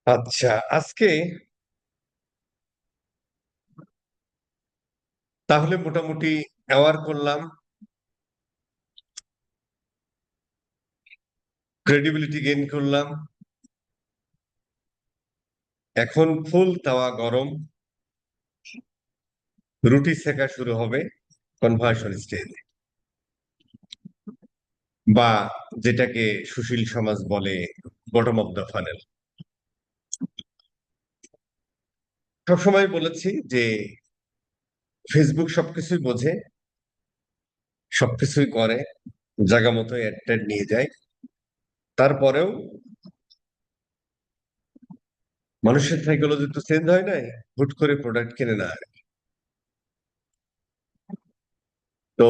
আচ্ছা, আজকে তাহলে মোটামুটি অ্যাওয়ার করলাম, ক্রেডিবিলিটি গেইন করলাম। এখন ফুল তাওয়া গরম, রুটি সেকা শুরু হবে কনভার্সন স্টেজে, বা যেটাকে সুশীল সমাজ বলে বটম অফ দ্য ফানেল। সবসময় বলেছি যে ফেসবুক সবকিছুই বোঝে, সবকিছুই করে, জায়গা মতো অ্যাড ট্যাড নিয়ে যায়। তারপরেও মানুষের সাইকোলজি তো চেঞ্জ হয় নাই, হুট করে প্রোডাক্ট কিনে না। তো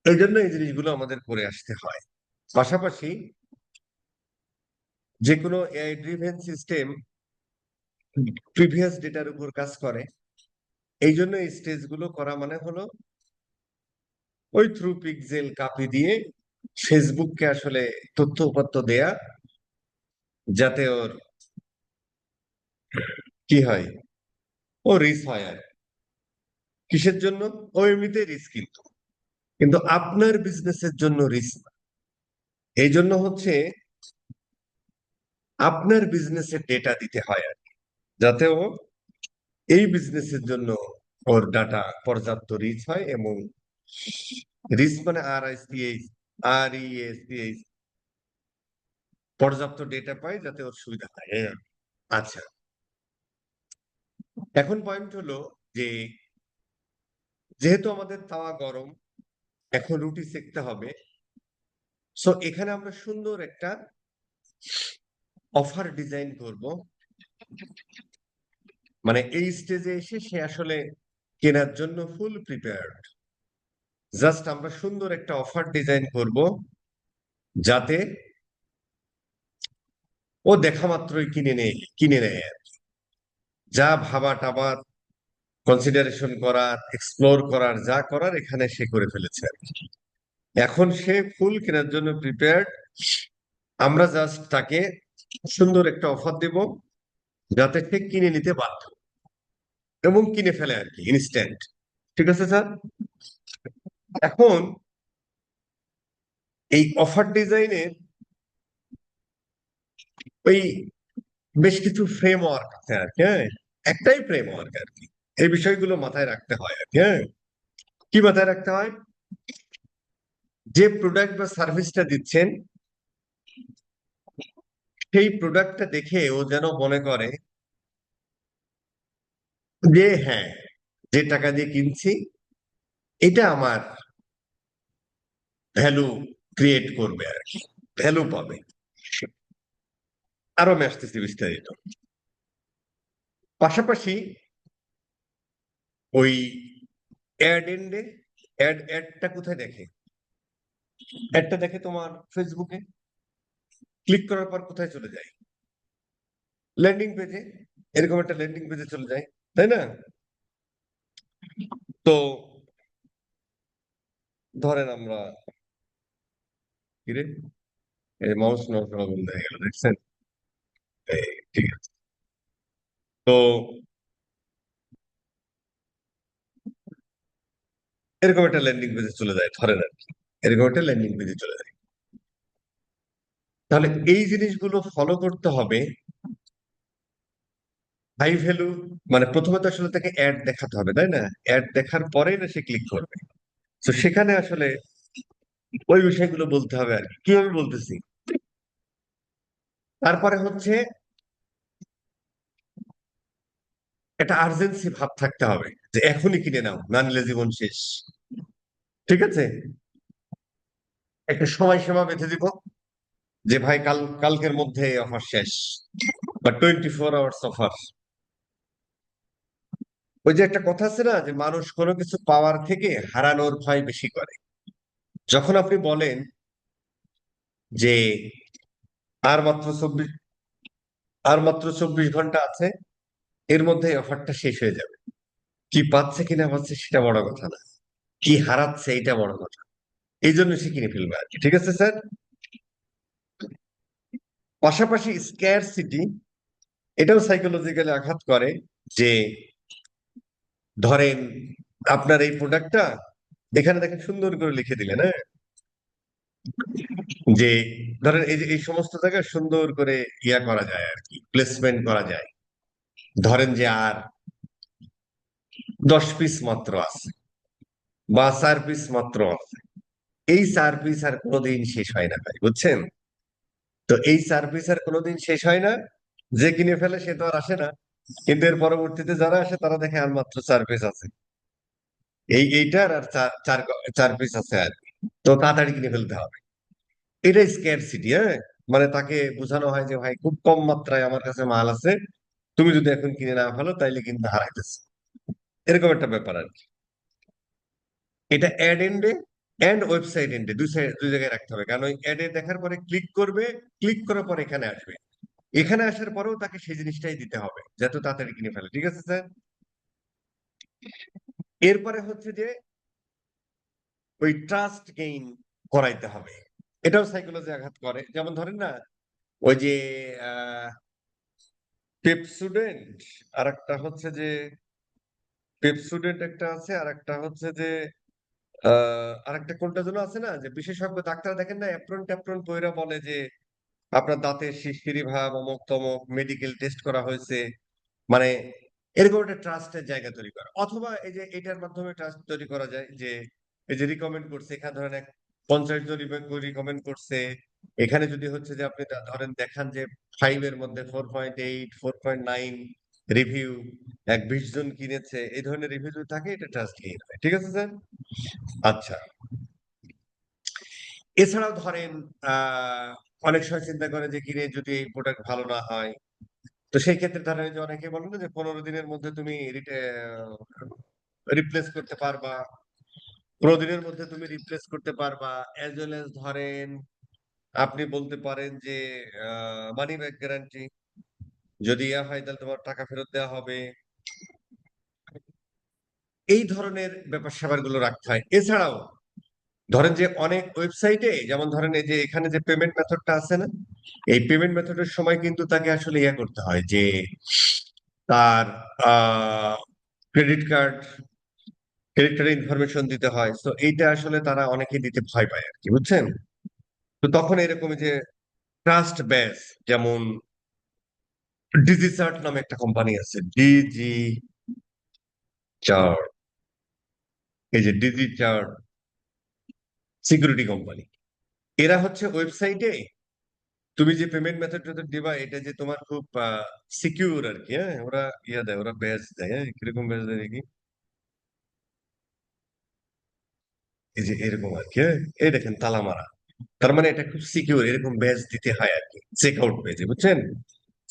এই জন্য এই জিনিসগুলো আমাদের করে আসতে হয়। পাশাপাশি যে কোনো এআই ড্রিভেন সিস্টেম প্রিভিয়াস ডেটার উপর কাজ করে। এই জন্য এই স্টেজগুলো করা মানে হলো ওই থ্রু পিক্সেল কাপি দিয়ে ফেসবুককে আসলে তথ্য উপাত্ত দেয়া, যাতে ওর কি হয়, ও রিস্ক হয়। আর কিসের জন্য? ও এমনিতে রিস্ক, কিন্তু কিন্তু আপনার বিজনেসের জন্য রিস্ক। এই জন্য হচ্ছে আপনার বিজনেসের ডেটা দিতে হয় আর কি, যাতে ও এই বিজনেসের জন্য ওর ডাটা পর্যাপ্ত রিচ হয়। এবং রিচ মানে আর ই এস পি এইচ, পর্যাপ্ত ডেটা পায় যাতে ওর সুবিধা হয়, এই আর কি। আচ্ছা, এখন পয়েন্ট হলো যে যেহেতু আমাদের তাওয়া গরম, এখন রুটি সেকতে হবে। সো এখানে আমরা সুন্দর একটা অফার ডিজাইন করব, মানে এই স্টেজে এসে সে আসলে কেনার জন্য ফুল প্রিপেয়ার্ড। জাস্ট আমরা সুন্দর একটা অফার ডিজাইন করব, যাতে ও দেখা মাত্রই কিনে নেয় আর কি। যা ভাবা টাবা, কনসিডারেশন করার, এক্সপ্লোর করার, যা করার এখানে সে করে ফেলেছে আর কি। এখন সে ফুল কেনার জন্য প্রিপেয়ার্ড। আমরা জাস্ট তাকে সুন্দর একটা অফার দেব, যাতে সে কিনে নিতে বাধ্য এবং কিনে ফেলে আর কি, ইনস্ট্যান্ট। ঠিক আছে স্যার? এখন এই অফার ডিজাইনের ওই বেশ কিছু ফ্রেমওয়ার্ক আছে আর কি, হ্যাঁ। একটাই ফ্রেমওয়ার্ক আর কি, এই বিষয়গুলো মাথায় রাখতে হয় আর কি, হ্যাঁ। কি মাথায় রাখতে হয়? যে প্রোডাক্ট বা সার্ভিসটা দিচ্ছেন, সেই প্রোডাক্টটা দেখে ও যেন মনে করে যে হ্যাঁ, যে টাকা দিয়ে কিনছি এটা আমার ভ্যালু ক্রিয়েট করবে আর কি, ভ্যালু পাবে। আরো আমি আসতেছি বিস্তারিত। পাশাপাশি ওই অ্যাড এন্ডে, অ্যাডটা কোথায় দেখে? অ্যাডটা দেখে তোমার ফেসবুকে। ক্লিক করার পর কোথায় চলে যায়? ল্যান্ডিং পেজে। এরকম একটা ল্যান্ডিং পেজে চলে যায়, তাই না? তো ধরেন আমরা, কিরে, এই মাউস নষ্ট বন্ধ হয়ে গেল, দেখছেন? এই, ঠিক আছে। তো এরকম একটা ল্যান্ডিং পেজে চলে যায় ধরেন আর কি, এরকম একটা ল্যান্ডিং পেজে চলে যায়। তাহলে এই জিনিসগুলো ফলো করতে হবে। হাই ভ্যালু, মানে প্রথমে তো আসলে তাকে অ্যাড দেখাতে হবে, তাই না? অ্যাড দেখার পরেই না সে ক্লিক করবে। তো সেখানে আসলে ওই বিষয়গুলো বলতে হবে আর কি। কিভাবে বলতেছি? তারপরে হচ্ছে একটা আর্জেন্সি ভাব থাকতে হবে, যে এখনই কিনে নাও, না নিলে জীবন শেষ। ঠিক আছে? একটা সময়সীমা বেঁধে দিব, যে ভাই কালকের মধ্যে অফার শেষ, বা 24 আওয়ার্স অফার। ওই যে একটা কথা আছে না, যে মানুষ কোনো কিছু পাওয়ার থেকে হারানোর ভয় বেশি করে। যখন আপনি বলেন যে আর মাত্র 24, আর মাত্র 24 ঘন্টা আছে, এর মধ্যে এই অফারটা শেষ হয়ে যাবে, কি পাচ্ছে কিনা পাচ্ছে সেটা বড় কথা না, কি হারাচ্ছে এটা বড় কথা। এই জন্য সে কিনে ফেলবে আর কি। ঠিক আছে স্যার? পাশাপাশি স্ক্যারসিটি এটাও সাইকোলজিক্যালি আঘাত করে যে ধরেন আপনার এই প্রোডাক্টটা এখানে দেখেন সুন্দর করে লিখে দিলেন, হ্যাঁ, যে ধরেন এই যে এই সমস্ত জায়গায় সুন্দর করে ইয়া করা যায় আর কি, প্লেসমেন্ট করা যায়। ধরেন যে আর 10 পিস মাত্র আছে বা 4 পিস মাত্র আছে, এই 4 পিস আর কোনোদিন শেষ হয় না ভাই, বুঝছেন? তো এই 4 পিস আর কোনোদিন শেষ হয় না। যে কিনে ফেলে সে তো আর আসে না, কিন্তু এর পরবর্তীতে যারা আসে তারা দেখে আর মাত্র 4 পিস আছে, এইটার আর 4 পিস আছে আর কি। তো তাড়াতাড়ি কিনে ফেলতে হবে। এটা স্ক্যারসিটি, হ্যাঁ, মানে তাকে বোঝানো হয় যে ভাই খুব কম মাত্রায় আমার কাছে মাল আছে, তুমি যদি এখন কিনে না ফেলো তাইলে কিন্তু হারাইতেছে, এরকম একটা ব্যাপার আর কি। এটা অ্যাড এন্ডে এন্ড ওয়েবসাইট এন্ডে দুই জায়গায় রাখতে হবে, কারণ ওই অ্যাডে দেখার পরে ক্লিক করবে, ক্লিক করার পর এখানে আসবে, এখানে আসার পরেও তাকে সেই জিনিসটাই দিতে হবে যত তাড়াতাড়ি কিনে ফেলে, ঠিক আছে স্যার? এরপরে হচ্ছে যে ওই ট্রাস্ট গেইন করাইতে হবে, এটাও সাইকোলজি আঘাত করে। যেমন ধরেন না, ওই যে পেপসুডেন্ট, আর একটা হচ্ছে যে পেপসুডেন্ট একটা আছে, আর একটা হচ্ছে যে আর একটা কোনটা যেন আছে না, যে বিশেষজ্ঞ ডাক্তার দেখেন না অ্যাপ্রন ট্যাপ্রন পয়রা বলে যে আপনার দাঁতের শিরশিরি ভাব অমুক তমুক, মেডিকেল টেস্ট করা হয়েছে, মানে এরকম একটা ট্রাস্টের জায়গা তৈরি করা। অথবা এই যে এটার মাধ্যমে ট্রাস্ট তৈরি করা যায় যে এই যে রিকমেন্ড করছে, এখানে ধরেন 50 জন রিকমেন্ড করছে, এখানে যদি হচ্ছে যে আপনি ধরেন দেখান যে 5 এর মধ্যে 4.8 4.9 রিভিউ, 20 জন কিনেছে, এই ধরনের রিভিউ যদি থাকে এটা ট্রাস্ট গেইন হয়, ঠিক আছে স্যার? আচ্ছা, এছাড়াও ধরেন অনেক সময় চিন্তা করে যে কিনে যদি এই প্রোডাক্ট ভালো না হয়, তো সেই ক্ষেত্রে ধরেন যে অনেকে বলে না যে 15 দিনের মধ্যে তুমি রিপ্লেস করতে পারবা, 15 দিনের মধ্যে তুমি রিপ্লেস করতে পারবা, অ্যাজ ওয়েল এজ ধরেন আপনি বলতে পারেন যে মানি ব্যাক গ্যারান্টি, যদি ইয়া হয় তাহলে তোমার টাকা ফেরত দেওয়া হবে, এই ধরনের ব্যাপার স্যাপার গুলো রাখতে হয়। এছাড়াও ধরেন যে অনেক ওয়েবসাইটে যেমন ধরেন এই যে এখানে যে পেমেন্ট মেথডটা আছে না, এই পেমেন্ট মেথডের সময় কিন্তু তাকে আসলে ইয়া করতে হয় যে তার ক্রেডিট কার্ড, ক্রেডিট কার্ডের ইনফরমেশন দিতে হয়, তো এইটা আসলে তারা অনেকে দিতে ভয় পায় আর কি, বুঝছেন? তো তখন এরকম যে ট্রাস্ট বেস, যেমন ডিজিসার্ট নামে একটা কোম্পানি আছে, ডিজি চার্ট, এই যে ডিজি চার্ট সিকিউরিটি কোম্পানি, এরা হচ্ছে ওয়েবসাইটে তুমি যে পেমেন্ট মেথড দিবা এটা যে তোমার খুব সিকিউর আর কি, হ্যাঁ, ওরা ইয়া দেয়, ওরা ব্যাজ দেয়, হ্যাঁ, কিরকম ব্যাজ দেয় দেখি, এই যে এরকম আর কি, হ্যাঁ, এই দেখেন তালা মারা, তার মানে এটা খুব সিকিউর, এরকম ব্যাজ দিতে হয় আর কি চেক আউট পেজে, বুঝছেন?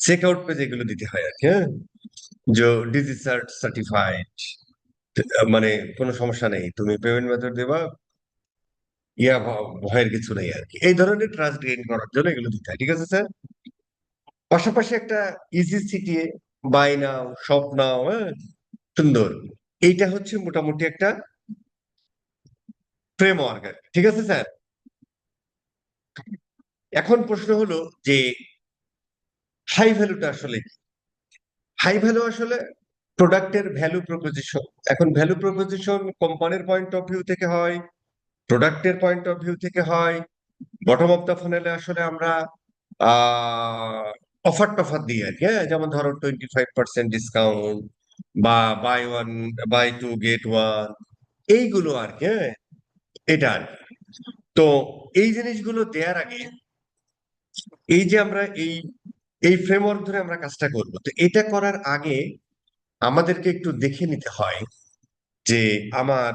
চেক আউট পেজে এগুলো দিতে হয় আর কি, হ্যাঁ, যে ডিজি সার্টিফাইড, মানে কোনো সমস্যা নেই, তুমি পেমেন্ট মেথড দেবা, ভয়ের কিছু নেই আর কি, এই ধরনের ট্রাস্ট গেইন করার জন্য এগুলো দিতে হয়, ঠিক আছে স্যার? পাশাপাশি একটা easy CTA, buy now shop now, হ্যাঁ, সুন্দর, এইটা হচ্ছে মোটামুটি একটা ফ্রেমওয়ার্ক আর কি, ঠিক আছে স্যার? এখন প্রশ্ন হলো যে হাই ভ্যালুটা আসলে কি? হাই ভ্যালু আসলে প্রোডাক্টের ভ্যালু প্রপোজিশন। এখন ভ্যালু প্রপোজিশন কোম্পানির পয়েন্ট অফ ভিউ থেকে হয়, প্রোডাক্টের পয়েন্ট অফ ভিউ থেকে হয়, বটম অফ দ্য ফানেলে আসলে আমরা অফার টফার দিই আর কি, হ্যাঁ, যেমন ধরো 25% ডিসকাউন্ট বা বাই টু গেট ওয়ান, এইগুলো আর কি, হ্যাঁ, এটা আর কি। তো এই জিনিসগুলো দেওয়ার আগে এই যে আমরা এই এই ফ্রেমওয়ার্ক ধরে আমরা কাজটা করব, তো এটা করার আগে আমাদেরকে একটু দেখে নিতে হয় যে আমার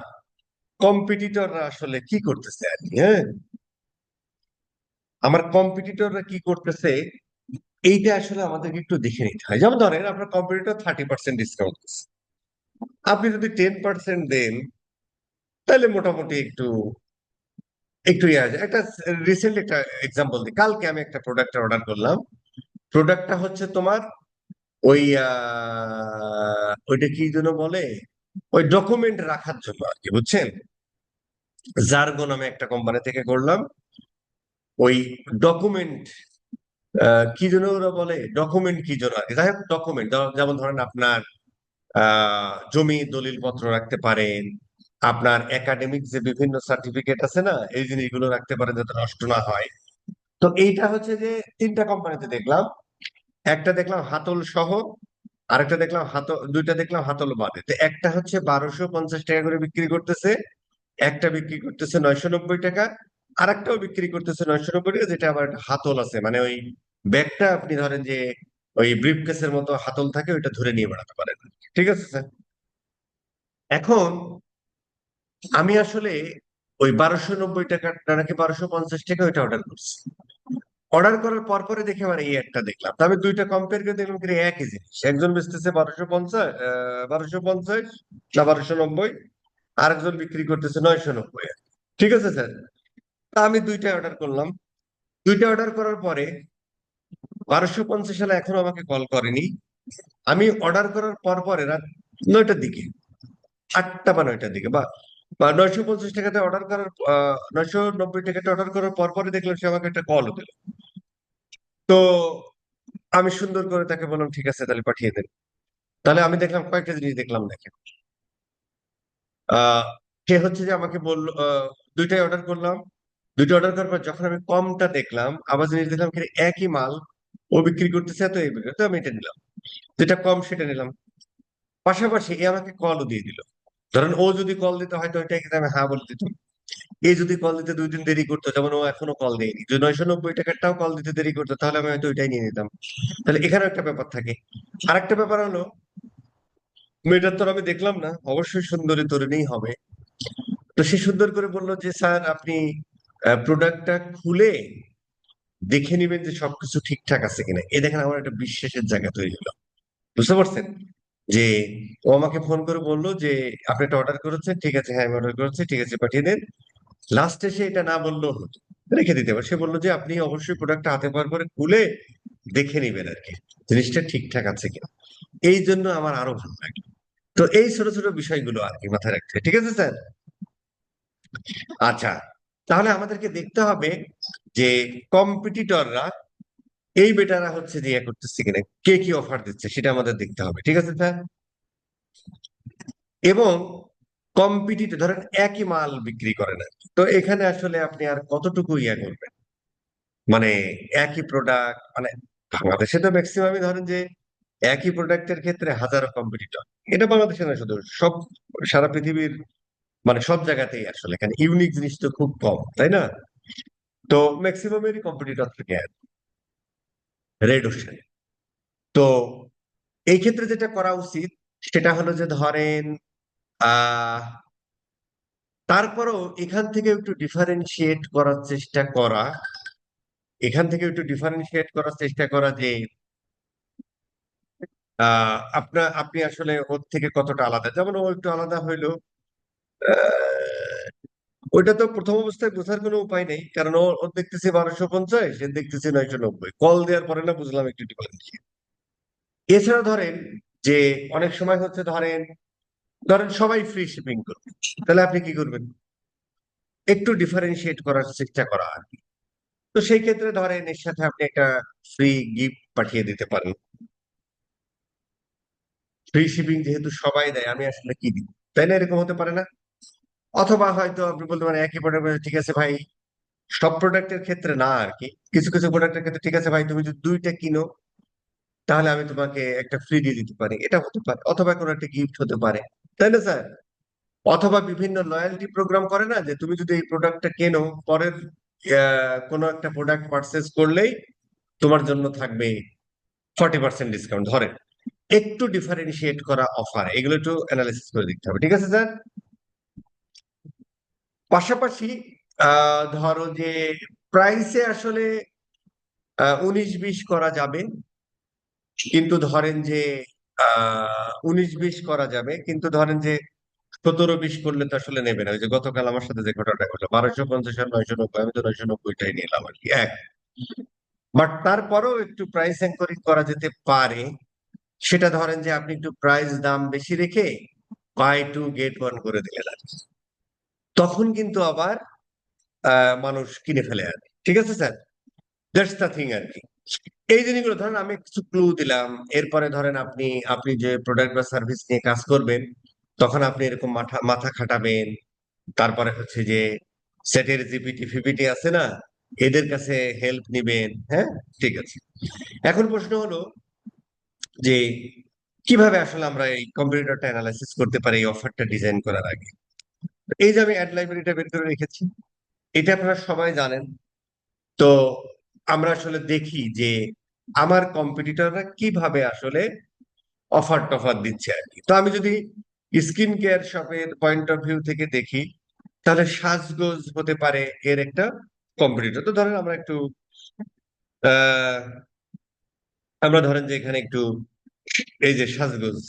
কম্পিটিটররা আসলে কি করতেছে আর কি, হ্যাঁ, আমার কম্পিটিটররা কি করতেছে এইটা আসলে আমাদেরকে একটু দেখে নিতে হয়। যেমন ধরেন আপনার কম্পিটিটর 30% ডিসকাউন্ট দিচ্ছে, আপনি যদি 10% দেন তাহলে মোটামুটি একটু একটু ইয়ে আছে। একটা রিসেন্ট একটা এক্সাম্পল দিই, কালকে আমি একটা প্রোডাক্ট অর্ডার করলাম, প্রোডাক্টটা হচ্ছে তোমার ওই ওইটা কি যেন বলে, ওই ডকুমেন্ট রাখার জন্য আর কি, বুঝছেন? জার্গো নামে একটা কোম্পানি থেকে করলাম, ওই ডকুমেন্ট কি যেন ওরা বলে, ডকুমেন্ট কি যেন আর কি, যাই হোক ডকুমেন্ট, যেমন ধরেন আপনার জমি দলিল পত্র রাখতে পারেন, আপনার একাডেমিক যে বিভিন্ন সার্টিফিকেট আছে না, এই জিনিসগুলো রাখতে পারেন যাতে নষ্ট না হয়। তো এইটা হচ্ছে যে তিনটা কোম্পানিতে দেখলাম, একটা দেখলাম হাতল সহ, আরেকটা দেখলাম হাতল, দুইটা দেখলাম হাতল বাদে। তো একটা হচ্ছে 1250 টাকা করে বিক্রি করতেছে, একটা বিক্রি করতেছে 990 টাকা, আর একটাও বিক্রি করতেছে 990 টাকা, যেটা আবার একটা হাতল আছে, মানে ওই ব্যাগটা আপনি ধরেন যে ওই ব্রিফ কেসের মতো হাতল থাকে, ওইটা ধরে নিয়ে বেড়াতে পারেন। ঠিক আছে স্যার? এখন আমি আসলে ওই 1290 টাকাটা নাকি 1250 টাকা ওইটা অর্ডার করছি। অর্ডার করার পর পরে দেখে মানে এই একটা দেখলাম, তো আমি দুইটা কম্পেয়ার করে দেখলাম কি একই জিনিস, একজন বেচতেছে 1250, 1250 না 1290, আরেকজন বিক্রি করতেছে 990। ঠিক আছে স্যার? তা আমি দুইটাই অর্ডার করলাম। দুইটা অর্ডার করার পরে 1250 সালে এখনো আমাকে কল করেনি। আমি অর্ডার করার পর পরে রাত 9টার দিকে, 8টা বা 9টার দিকে, বা বা 950 টাকাতে অর্ডার করার 990 টাকাতে অর্ডার করার পর পরে দেখলাম সে আমাকে একটা কল দিল। তো আমি সুন্দর করে তাকে বললাম ঠিক আছে তাহলে পাঠিয়ে দেন। তাহলে আমি দেখলাম কয়েকটা জিনিস দেখলাম, দেখেন। আহ সে হচ্ছে যে আমাকে বললো, দুইটাই অর্ডার করলাম। দুইটা অর্ডার করার পর যখন আমি কমটা দেখলাম, আবার জিনিস দেখলাম কি একই মাল ও বিক্রি করতেছে এত, এই বিক্রি, তো আমি এটা নিলাম, যেটা কম সেটা নিলাম। পাশাপাশি এ আমাকে কলও দিয়ে দিল। ধরেন ও যদি কল দিতে হয়তো ওইটাই কিন্তু আমি হ্যাঁ বলে দিতাম। এই যদি কল দিতে 2 দিন দেরি করতো, যেমন ও এখনো কল দেয়নি, যদি 990 টাকারটাও কল দিতে দেরি করতো তাহলে আমি হয়তো ওইটাই নিয়ে নিতাম। তাহলে এখানে একটা ব্যাপার থাকে। আরেকটা ব্যাপার হলো, মেয়েটার তো আমি দেখলাম না, অবশ্যই সুন্দরী তরুণীই হবে। তো সে সুন্দর করে বললো যে স্যার আপনি প্রোডাক্টটা খুলে দেখে নিবেন যে সবকিছু ঠিকঠাক আছে কিনা। এ দেখেন আমার একটা বিশ্বাসের জায়গা তৈরি হলো। বুঝতে পারছেন? যে ও আমাকে ফোন করে বললো যে আপনি একটা অর্ডার করেছেন, ঠিক আছে হ্যাঁ আমি অর্ডার করেছি, ঠিক আছে পাঠিয়ে দেন। লাস্টে সে এটা না বললেও হতো, রেখে দিতে পারে। সে বললো যে আপনি অবশ্যই প্রোডাক্টটা হাতে পাওয়ার পরে খুলে দেখে নিবেন আর কি, জিনিসটা ঠিকঠাক আছে কিনা। এই জন্য আমার আরো ভালো লাগে। তো এই ছোট ছোট বিষয়গুলো আর কি মাথায় রাখতে হয়। ঠিক আছে স্যার? আচ্ছা, তাহলে আমাদেরকে দেখতে হবে যে কম্পিটিটররা, এই বেটারা হচ্ছে যে ইয়ে করতেছে কিনা, কে কি অফার দিচ্ছে সেটা আমাদের দেখতে হবে। ঠিক আছে স্যার? এবং কম্পিটিটর ধরেন একই মাল বিক্রি করে না, তো এখানে আসলে আপনি আর কতটুকু ইয়ে করবেন, মানে একই প্রোডাক্ট, মানে বাংলাদেশে তো ম্যাক্সিমামই ধরেন যে একই প্রোডাক্টের ক্ষেত্রে হাজারো কম্পিটিটর। এটা বাংলাদেশে না, শুধু সব সারা পৃথিবীর, মানে সব জায়গাতেই আসলে, এখানে ইউনিক জিনিস তো খুব কম, তাই না? তো ম্যাক্সিমামেরই কম্পিটিটর থাকে রেড ওশানে। তো এই ক্ষেত্রে যেটা করা উচিত সেটা হলো যে ধরেন আহ তারপরও এখান থেকে একটু ডিফারেন্সিয়েট করার চেষ্টা করা, এখান থেকে একটু ডিফারেন্সিয়েট করার চেষ্টা করা যে আপনি আসলে ওর থেকে কতটা আলাদা। যেমন ও একটু আলাদা হইলো, ওইটা তো প্রথম অবস্থায় বোঝার কোনো উপায় নেই, কারণ ও দেখতেছি 1250, সে দেখতেছি 990, কল দেওয়ার পরে না বুঝলাম একটু ডিফারেন্স। এছাড়া ধরেন যে অনেক সময় হচ্ছে, ধরেন ধরেন সবাই ফ্রি শিপিং করবে, তাহলে আপনি কি করবেন? একটু ডিফারেন্সিয়েট করার চেষ্টা করা আর কি। তো সেই ক্ষেত্রে ধরেন এর সাথে আপনি একটা ফ্রি গিফট পাঠিয়ে দিতে পারেন। ফ্রি শিপিং যেহেতু সবাই দেয়, আমি আসলে কি দিব, তাই না? এরকম হতে পারে না? অথবা হয়তো আপনি বলতে পারেন একই প্রোডাক্ট, ঠিক আছে ভাই, সব প্রোডাক্টের ক্ষেত্রে না আর কি, কিছু কিছু প্রোডাক্টের ক্ষেত্রে ঠিক আছে ভাই, তুমি যদি দুইটা কিনো তাহলে আমি তোমাকে একটা ফ্রি দিয়ে দিতে পারি, এটা হতে পারে। অথবা কোনো একটা গিফট হতে পারে, তাই না স্যার? অথবা বিভিন্ন লয়্যালটি প্রোগ্রাম করে না, যে তুমি যদি এই প্রোডাক্টটা কেনো, পরের কোনো একটা প্রোডাক্ট পারচেস করলেই তোমার জন্য থাকবে 40% ডিসকাউন্ট, ধরেন। একটু ডিফারেন্সিয়েট করা অফার, এগুলো একটু অ্যানালাইসিস করে দেখতে হবে। ঠিক আছে স্যার? পাশাপাশি ধরো যে প্রাইসে আসলে 19-20 করা যাবে, কিন্তু ধরেন যে 19-20 করা যাবে, কিন্তু ধরেন যে 17-20 করলে তো আসলে নেবে না। ওই যে গতকাল আমার সাথে যে ঘটনাটা ঘটলো, 1250 আর 990, আমি তো 990টাই নিলাম আর কি, এক। বাট তারপরেও একটু প্রাইস এনকোয়ারি করা যেতে পারে। সেটা ধরেন যে আপনি একটু প্রাইস দাম বেশি রেখে বাই টু গেট ওয়ান করে দিলেন আর কি। তখন কিন্তু আবার মানুষ কিনে ফেলে আর কি। ঠিক আছে স্যার? দ্যাটস দ্য থিং আর কি। এই জিনিসগুলো ধরেন আমি কিছু ক্লু দিলাম, এরপরে ধরেন আপনি আপনি যে প্রোডাক্ট বা সার্ভিস নিয়ে কাজ করবেন, তখন আপনি এরকম মাথা মাথা খাটাবেন। তারপরে হচ্ছে যে সেটের জিপিটি ফিপিটি আছে না, এদের কাছে হেল্প নিবেন। হ্যাঁ, ঠিক আছে। এখন প্রশ্ন হলো যে কিভাবে আসলে আমরা এই কম্পিউটারটা অ্যানালাইসিস করতে পারি এই অফারটা ডিজাইন করার আগে। এই যে আমি অ্যাড লাইব্রেরিটা বের করে রেখেছি, এটা আপনারা সবাই জানেন। তো আমরা আসলে দেখি যে আমার কম্পিটিটররা কিভাবে আসলে অফার টফার দিচ্ছে আর কি। তো আমি যদি স্কিন কেয়ার শপের পয়েন্ট অফ ভিউ থেকে দেখি, তাহলে সাজগোজ হতে পারে এর একটা কম্পিটিটর। তো ধরেন আমরা একটু আহ আমরা ধরেন যে এখানে একটু এই যে সাজগোজ,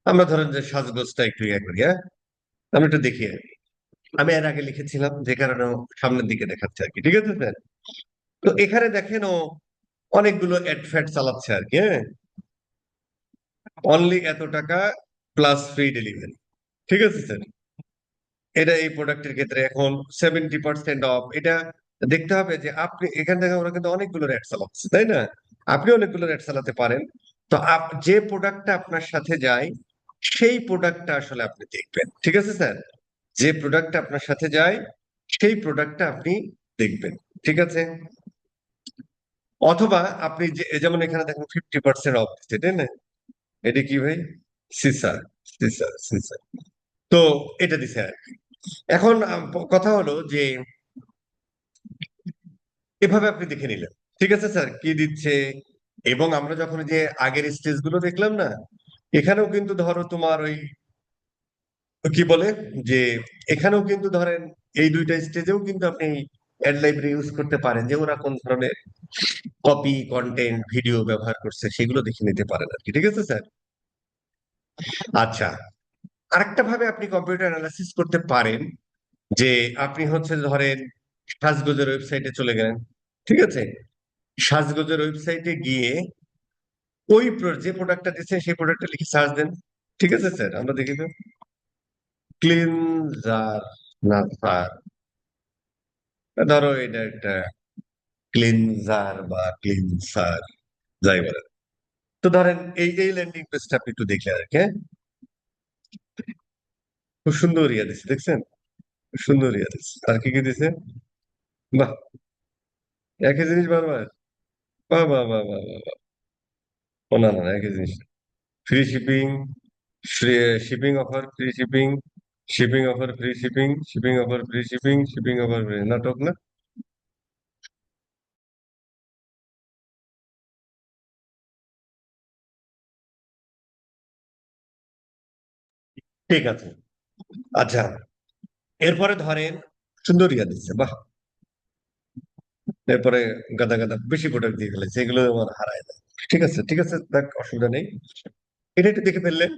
আমরা ধরেন যে সাজগোজটা একটু ইয়ে করি। হ্যাঁ, আমি একটু দেখি আর কি। আমি এর আগে লিখেছিলাম যে কারণে ও সামনের দিকে দেখাচ্ছে আর কি, ঠিক আছে স্যার। তো এখানে দেখেন ও অনেকগুলো অ্যাড ফ্যাড চালাচ্ছে আর কি। হ্যাঁ, অনলি এত টাকা প্লাস ফ্রি ডেলিভারি, ঠিক আছে স্যার। এটা এই প্রোডাক্টের ক্ষেত্রে এখন 70% অফ। এটা দেখতে হবে যে আপনি এখান থেকে, ওরা কিন্তু অনেকগুলো রেট চালাচ্ছে, তাই না? আপনি অনেকগুলো রেট চালাতে পারেন। তো যে প্রোডাক্টটা আপনার সাথে যায় সেই প্রোডাক্টটা আসলে আপনি দেখবেন, ঠিক আছে স্যার। যে প্রোডাক্টটা আপনার সাথে যায় সেই প্রোডাক্টটা আপনি দেখবেন, ঠিক আছে। অথবা আপনি যেমন এখানে দেখেন 50% অফ দিচ্ছে, তাই না? এটা কি ভাই? সিসার, সিসার, সিসার। তো এটা দিছে আর কি। এখন কথা হলো যে এভাবে আপনি দেখে নিলেন, ঠিক আছে স্যার, কি দিচ্ছে। এবং আমরা যখন যে আগের স্টেজ গুলো দেখলাম না, এখানেও কিন্তু ধরো তোমার ওই কি বলে যে এখানেও কিন্তু ধরেন এই দুইটা স্টেজেও কিন্তু আপনি অ্যাড লাইব্রেরি ইউজ করতে পারেন, যে ওরা কোন ধরনের কপি কন্টেন্ট ভিডিও ব্যবহার করছে সেগুলো দেখে নিতে পারেন আর কি, ঠিক আছে স্যার। আচ্ছা, আরেকটা ভাবে আপনি কম্পিউটার অ্যানালাইসিস করতে পারেন, যে আপনি হচ্ছে ধরেন সাজগোজের ওয়েবসাইটে চলে গেলেন, ঠিক আছে। সাজগোজের ওয়েবসাইটে গিয়ে ওই যে প্রোডাক্টটা দিচ্ছে সেই প্রোডাক্টটা লিখে সার্চ দেন, ঠিক আছে স্যার। আমরা দেখি তো ক্লিনজার, না স্যার, ধরো এটা একটা ক্লিনজার বা ক্লিনসার, যাই বলেন। তো ধরেন এই ল্যান্ডিং পেজটা আপনি একটু দেখলেন আর কি। হ্যাঁ? খুব সুন্দর ইয়া দিচ্ছে, দেখছেন? খুব সুন্দর ইয়া দিচ্ছে। আর কি কি দিছে? বাহ, একই জিনিস বারবার। বাহ বাহ বাহ বাহ বাহ বাহ। ও না না না, একই জিনিস। Free shipping, shipping offer, free shipping, shipping offer, free shipping, shipping offer, free shipping, shipping offer, free নাটক না। ঠিক আছে। আচ্ছা, এরপরে ধরেন সুন্দর ইয়া দিচ্ছে, বাহ। এরপরে গাদা গাদা বেশি প্রোডাক্ট দিয়ে ফেলেছে, এগুলো আমার হারায় দেয়। ঠিক আছে, ঠিক আছে, দেখ, অসুবিধা নেই। এটা একটু দেখে ফেললেন।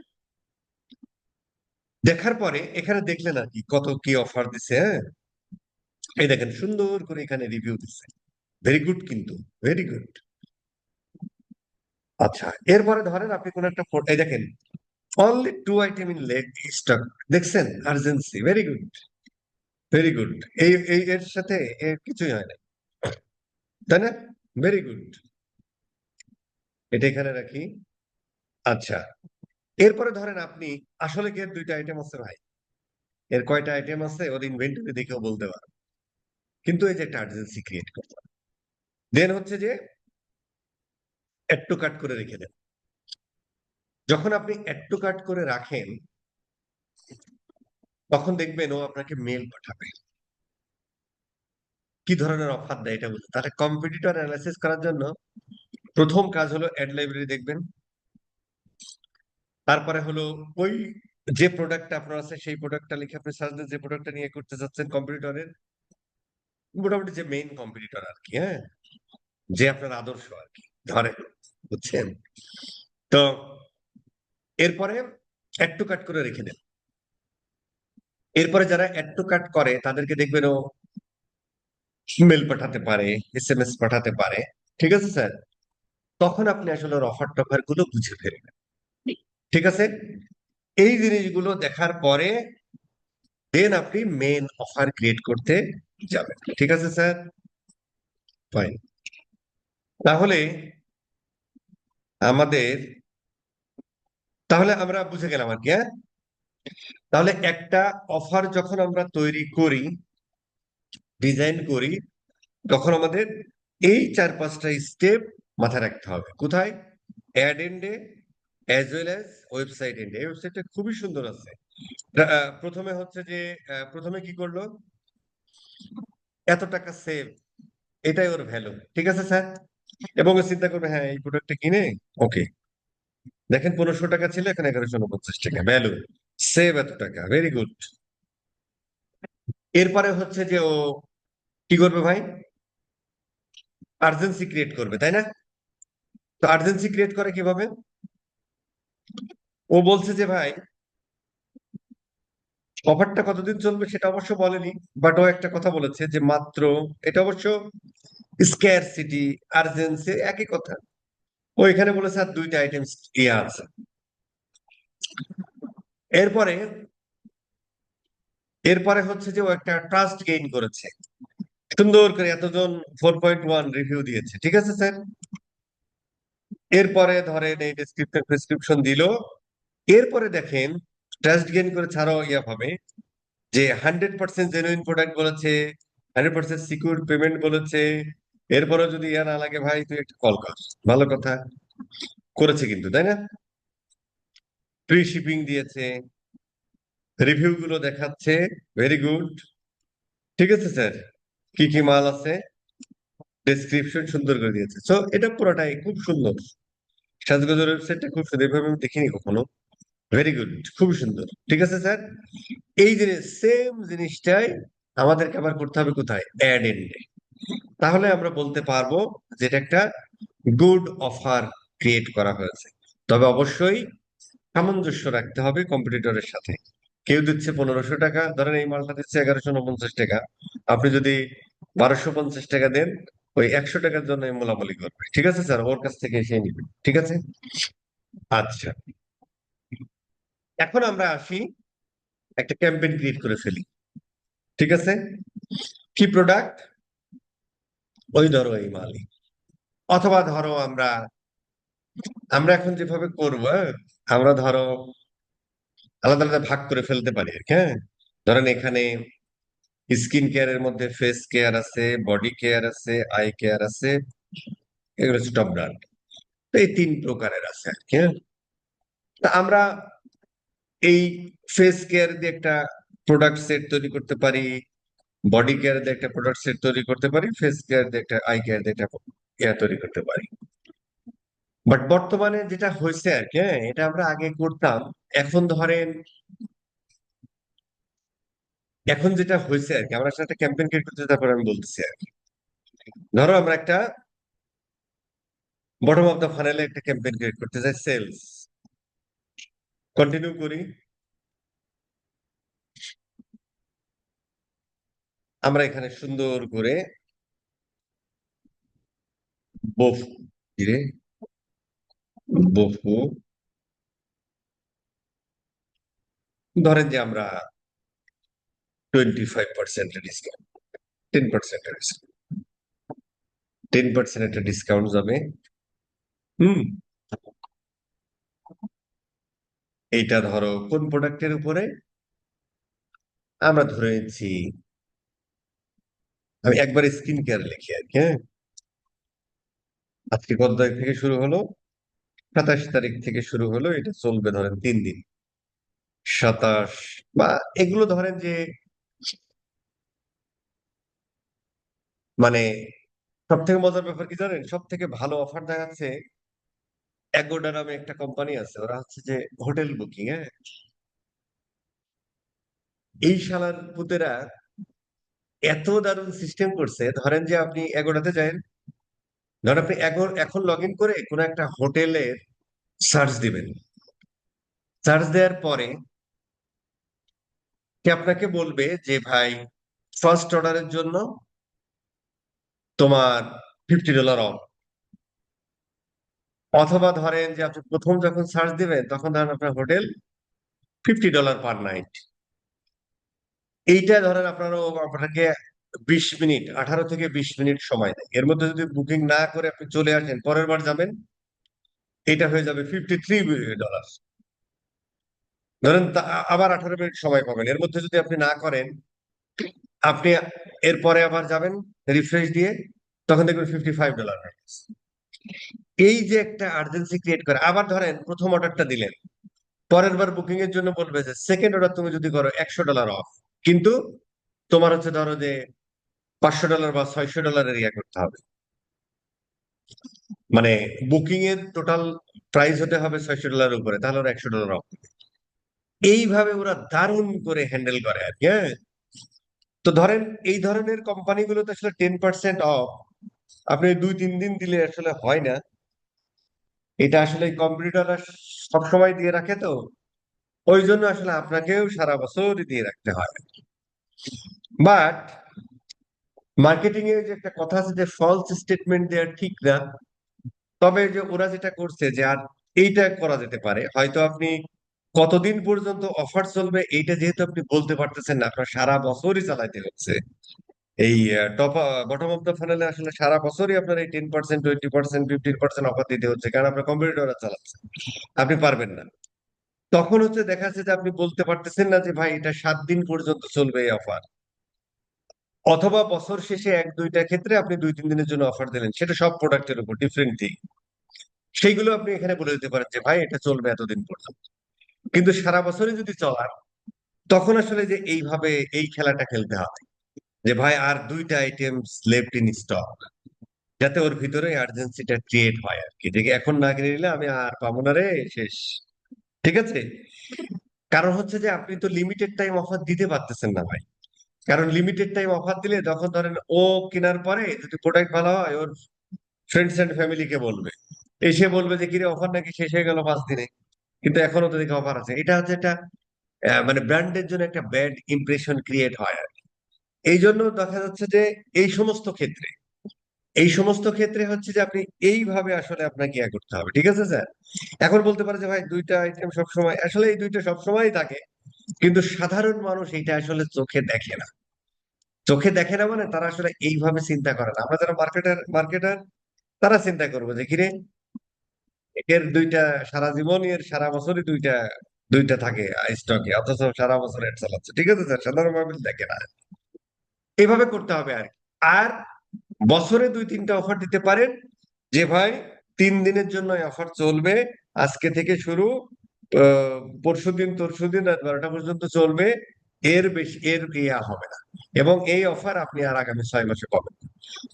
দেখার পরে এখানে দেখলেন আর কি কত কি অফার দিছে। হ্যাঁ, এই দেখেন সুন্দর করে এখানে রিভিউ দিচ্ছে। ভেরি গুড, কিন্তু ভেরি গুড। আচ্ছা, এরপরে ধরেন আপনি কোন একটা এই দেখেন only 2 item in leg stock, দেখছেন? Urgency, very good, very good. এই এর সাথে এর কিছুই হয় না, তাই না? Very good. এটা এখানে রাখি। আচ্ছা, এরপরে ধরেন আপনি আসলে কি এর 2টা আইটেম আছে ভাই? এর কয়টা আইটেম আছে ওর ইনভেন্টরি দেখেও বলতে পারেন। কিন্তু এই যে একটা আর্জেন্সি ক্রিয়েট করতে হবে। দেন হচ্ছে যে অ্যাড টু কার্ট করে রেখে দেন। যখন আপনি অ্যাড টু কার্ট করে রাখেন, তখন দেখবেন ও আপনাকে মেল পাঠাবে কি ধরনের অফার দেয় এটা বুঝতে। তাহলে কম্পিটিটর অ্যানালাইসিস করার জন্য প্রথম কাজ হলো অ্যাড লাইব্রেরি দেখবেন। তারপরে হলো ওই যে প্রোডাক্টটা আপনার আছে সেই প্রোডাক্টটা লিখে আপনি সার্চ দেন, যে প্রোডাক্টটা নিয়ে করতে যাচ্ছেন কম্পিটিটরের, মোটামুটি যে মেইন কম্পিটিটর আর কি। হ্যাঁ, যে আপনার আদর্শ আর কি, ধরেন, বুঝছেন? তো এরপরে অ্যাড টু কার্ট করে রেখে দেন। এরপরে যারা অ্যাড টু কার্ট করে তাদেরকে দেখবেন ও মেল পাঠাতে পারে, এসএমএস পাঠাতে পারে, ঠিক আছে স্যার। তখন আপনি আসলে ওর অফার টফার গুলো বুঝে ফেলবেন, ঠিক আছে। এই জিনিসগুলো দেখার পরে দেন আপনি মেন অফার ক্রিয়েট করতে যাবেন, ঠিক আছে স্যার। ফাইন। তাহলে আমাদের তাহলে আমরা বুঝে গেলাম আর কি, হ্যাঁ। তাহলে একটা অফার যখন আমরা তৈরি করি, ডিজাইন করি, তখন আমাদের এই 4-5টা স্টেপ মাথায় রাখতে হবে। কোথায়? অ্যাড এন্ডে, অ্যাজ ওয়েল অ্যাজ ওয়েবসাইট এন্ডে। এই ওয়েবসাইটটা খুবই সুন্দর আছে। প্রথমে হচ্ছে যে প্রথমে কি করলো, এত টাকা সেভ, এটাই ওর ভ্যালু, ঠিক আছে স্যার। এবং ও চিন্তা করবে, হ্যাঁ এই প্রোডাক্টটা কিনে, ওকে, দেখেন 1500 টাকা ছিল, এখন 1149 টাকা ভ্যালু, সেভ এত টাকা, ভেরি গুড। এরপরে হচ্ছে যে ও কি করবে ভাই, আর্জেন্সি ক্রিয়েট করবে, তাই না? তো আর্জেন্সি ক্রিয়েট করে কিভাবে? ও বলছে যে ভাই, অফারটা কতদিন চলবে সেটা অবশ্য বলেনি, বাট ও একটা কথা বলেছে যে মাত্র, এটা অবশ্য স্ক্যারসিটি, আর্জেন্সি একই কথা। ও এখানে বলেছে আর 2টা আইটেম ইয়ে আছে। এরপরে এরপরে হচ্ছে যে ও একটা ট্রাস্ট গেইন করেছে, সুন্দর করে এতজন 4.1 রিভিউ দিয়েছে, ঠিক আছে স্যার। এরপরে ধরেন এই ডেসক্রিপশন প্রেসক্রিপশন দিল। এরপরে দেখেন, ট্রাস্ট গেইন করে ছাড়াও ইয়া হবে যে 100% জেনুইন প্রোডাক্ট বলেছে, 100% সিকিউর পেমেন্ট বলেছে। এরপরে যদি ইয়া না লাগে, ভাই তুই একটা কল কর, ভালো কথা, করেছে কিন্তু, তাই না? ফ্রি শিপিং দিয়েছে, রিভিউ গুলো দেখাচ্ছে, ভেরি গুড, ঠিক আছে স্যার। কি কি মাল আছে, ডেসক্রিপশন সুন্দর করে দিয়েছে। সো এটা পুরোটাই খুব সুন্দর। সাজগোজের ওয়েবসাইটটা খুব সুন্দর, এভাবে আমি দেখিনি কখনো। ভেরি গুড, খুব সুন্দর, ঠিক আছে স্যার। এই জিনিস, সেম জিনিসটাই আমাদেরকে আবার করতে হবে কোথায়? অ্যাড এন্ডে। তাহলে আমরা বলতে পারবো যে এটা একটা গুড অফার ক্রিয়েট করা হয়েছে। তবে অবশ্যই সামঞ্জস্য রাখতে হবে কম্পিটিটরের সাথে। কেউ দিচ্ছে 1500 টাকা, ধরেন এই মালটা দিচ্ছে 1149 টাকা, আপনি যদি 1250 টাকা দেন, ওই 100 টাকার জন্য মোলামুলি করবে, ঠিক আছে স্যার, ওর কাছ থেকে এসে নিবে, ঠিক আছে। আচ্ছা, এখন আমরা আসি, একটা ক্যাম্পেইন ক্রিয়েট করে ফেলি, ঠিক আছে। কি প্রোডাক্ট? ওই ধরো এই মালই। অথবা ধরো আমরা আমরা এখন যেভাবে করবো, হ্যাঁ, আমরা ধরো আলাদা আলাদা ভাগ করে ফেলতে পারি আর কি, হ্যাঁ। ধরেন এখানে স্কিন কেয়ারের মধ্যে ফেস কেয়ার আছে, বডি কেয়ার আছে, আই কেয়ার আছে, এগুলো হচ্ছে টপ ব্র্যান্ড। তো এই 3 প্রকারের আছে আর কি, হ্যাঁ। তা আমরা এই ফেস কেয়ার দিয়ে একটা প্রোডাক্ট সেট তৈরি করতে পারি, বডি কেয়ার দিয়ে একটা প্রোডাক্ট সেট তৈরি করতে পারি, ফেস কেয়ার দিয়ে একটা, আই কেয়ার দিয়ে একটা কেয়ার তৈরি করতে পারি। বাট বর্তমানে যেটা হয়েছে আর কি, হ্যাঁ, এটা আমরা আগে করতাম। এখন ধরেন, এখন যেটা হয়েছে আর কি, আমরা আসলে একটা ক্যাম্পেইন ক্রিয়েট করতে, তারপর আমি বলতেছি আর কি। ধরো আমরা একটা বটম অফ দ্য ফানেলে একটা ক্যাম্পেইন ক্রিয়েট করতে চাই, সেলস। কন্টিনিউ করি। আমরা এখানে সুন্দর করে বফু, ধীরে বফু, ধরেন যে আমরা 25% ডিসকাউন্ট, 10% 10% একটা ডিসকাউন্ট যাবে। হুম। এইটা ধরো কোন প্রোডাক্টের উপরে? আমরা ধরে নিচ্ছি, আমি একবার স্কিন কেয়ার লিখি আর কি, হ্যাঁ। আজকে কত তারিখ থেকে শুরু হলো? 27 তারিখ থেকে শুরু হলো, এটা চলবে ধরেন 3 দিন, 27, বা এগুলো ধরেন যে, মানে সব থেকে মজার ব্যাপার কি জানেন, সব থেকে ভালো অফার দেখাচ্ছে অ্যাগোডা নামে একটা কোম্পানি আছে, ওরা হচ্ছে যে হোটেল বুকিং, হ্যাঁ। এই শালার পুতেরা এত দারুণ সিস্টেম করছে, ধরেন যে আপনি অ্যাগোডাতে যান, ধরেন আপনি এখন লগ ইন করে কোন একটা হোটেলের সার্চ দিবেন, সার্চ দেওয়ার পরে সে আপনাকে বলবে যে ভাই, ফার্স্ট অর্ডারের জন্য তোমার $50 অফ। অথবা ধরেন যে আপনি প্রথম যখন সার্চ দিবেন, তখন ধরেন আপনার হোটেল $50 পার নাইট। এইটা ধরেন আপনাকে 20 মিনিট, 18 থেকে 20 মিনিট সময় দেয়। এর মধ্যে যদি বুকিং না করে আপনি চলে আসেন, পরের বার যাবেন, এটা হয়ে যাবে $53। ধরেন আবার 18 মিনিট সময় পাবেন। এর মধ্যে যদি আপনি না করেন, আপনি এরপরে আবার যাবেন রিফ্রেশ দিয়ে, তখন দেখবেন $55 হয়ে গেছে। এই যে একটা আর্জেন্সি ক্রিয়েট করে। আবার ধরেন প্রথম অর্ডারটা দিলেন, পরের বার বুকিং এর জন্য বলবে যে সেকেন্ড অর্ডার তুমি যদি করো $100 অফ, কিন্তু তোমার হচ্ছে ধরো যে $500 বা $600 ইয়া করতে হবে, মানে বুকিং এর টোটাল প্রাইস হতে হবে $600 উপরে, তাহলে ওরা $100 অফ। এইভাবে ওরা দারুণ করে হ্যান্ডেল করে আর কি, হ্যাঁ। তো ধরেন এই ধরনের কোম্পানিগুলোতে আসলে 10% অফ আপনি 2-3 দিন দিলে আসলে হয় না। এটা আসলে কম্পিউটাররা সবসময় দিয়ে রাখে, তো ওই জন্য আসলে আপনাকেও সারা বছরই দিয়ে রাখতে হয়। বাট মার্কেটিং এ যে একটা কথা আছে যে ফলস স্টেটমেন্ট দেওয়া ঠিক না। তবে যে ওরা যেটা করছে যে আর এইটা করা যেতে পারে, হয়তো আপনি কতদিন পর্যন্ত অফার চলবে এইটা যেহেতু আপনি বলতে পারতেছেন না, আপনার সারা বছরই চালাইতে হচ্ছে। এই টপ বটম অফ দ্য ফানেলে আসলে সারা বছরই আপনার এই 10%, 20%, 15% অফার দিতে হচ্ছে, কারণ আপনার কম্পিউটার চালাচ্ছে, আপনি পারবেন না। তখন হচ্ছে দেখা যাচ্ছে যে আপনি বলতে পারতেছেন না যে ভাই এটা 7 দিন পর্যন্ত চলবে এই অফার, অথবা বছর শেষে 1-2টা ক্ষেত্রে আপনি 2-3 দিনের জন্য অফার দিলেন, সেটা সব প্রোডাক্টের উপর ডিফারেন্ট থিং। সেইগুলো আপনি এখানে বলে দিতে পারেন যে ভাই এটা চলবে এতদিন পর্যন্ত। কিন্তু সারা বছরই যদি চলার, তখন আসলে যে এইভাবে এই খেলাটা খেলতে হবে যে ভাই আর 2টা আইটেম লেফট ইন স্টক, যাতে ওর ভিতরে আর্জেন্সিটা ক্রিয়েট হয় আর কি, যে এখন না কিনে নিলে আমি আর পাবো না রে, শেষ। ঠিক আছে। কারণ হচ্ছে যে আপনি তো লিমিটেড টাইম অফার দিতে পারতেছেন না ভাই। কারণ লিমিটেড টাইম অফার দিলে তখন ধরেন ও কেনার পরে যদি প্রোডাক্ট ভালো হয়, ওর ফ্রেন্ডস এন্ড ফ্যামিলিকে বলবে, এসে বলবে যে কিরে অফার নাকি শেষ হয়ে গেল 5 দিনে, কিন্তু এখনো তো দেখি অফার আছে। এটা হচ্ছে একটা মানে ব্র্যান্ডের জন্য একটা ব্যাড ইমপ্রেশন ক্রিয়েট হয় আর কি। এই জন্য দেখা যাচ্ছে যে এই সমস্ত ক্ষেত্রে এই সমস্ত ক্ষেত্রে হচ্ছে যে আপনি এইভাবে আসলে আপনাকে ইয়া করতে হবে। ঠিক আছে স্যার। এখন বলতে পারে যে ভাই 2টা আইটেম সবসময়, আসলে এই 2টা সবসময় থাকে, কিন্তু সাধারণ মানুষ এটা আসলে চোখে দেখে না। চোখে দেখে না মানে তারা আসলে এইভাবে চিন্তা করে না। আমরা যারা মার্কেটার তারা চিন্তা করবো যে কিরে এর 2টা, সারা জীবন এর সারা বছরই দুইটা দুইটা থাকে স্টকে, অথচ সারা বছর এড চালাচ্ছে। ঠিক আছে স্যার, সাধারণ মানুষ দেখে না। এইভাবে করতে হবে আর কি। আর বছরে 2-3টা অফার দিতে পারেন যে ভাই 3 দিনের জন্য অফার চলবে, আজকে থেকে শুরু, পরশুদিন তরশুদিন রাত 12টা পর্যন্ত চলবে, এর বেশি এর ইয়া হবে না, এবং এই অফার আপনি আর আগামী 6 মাসে পাবেন।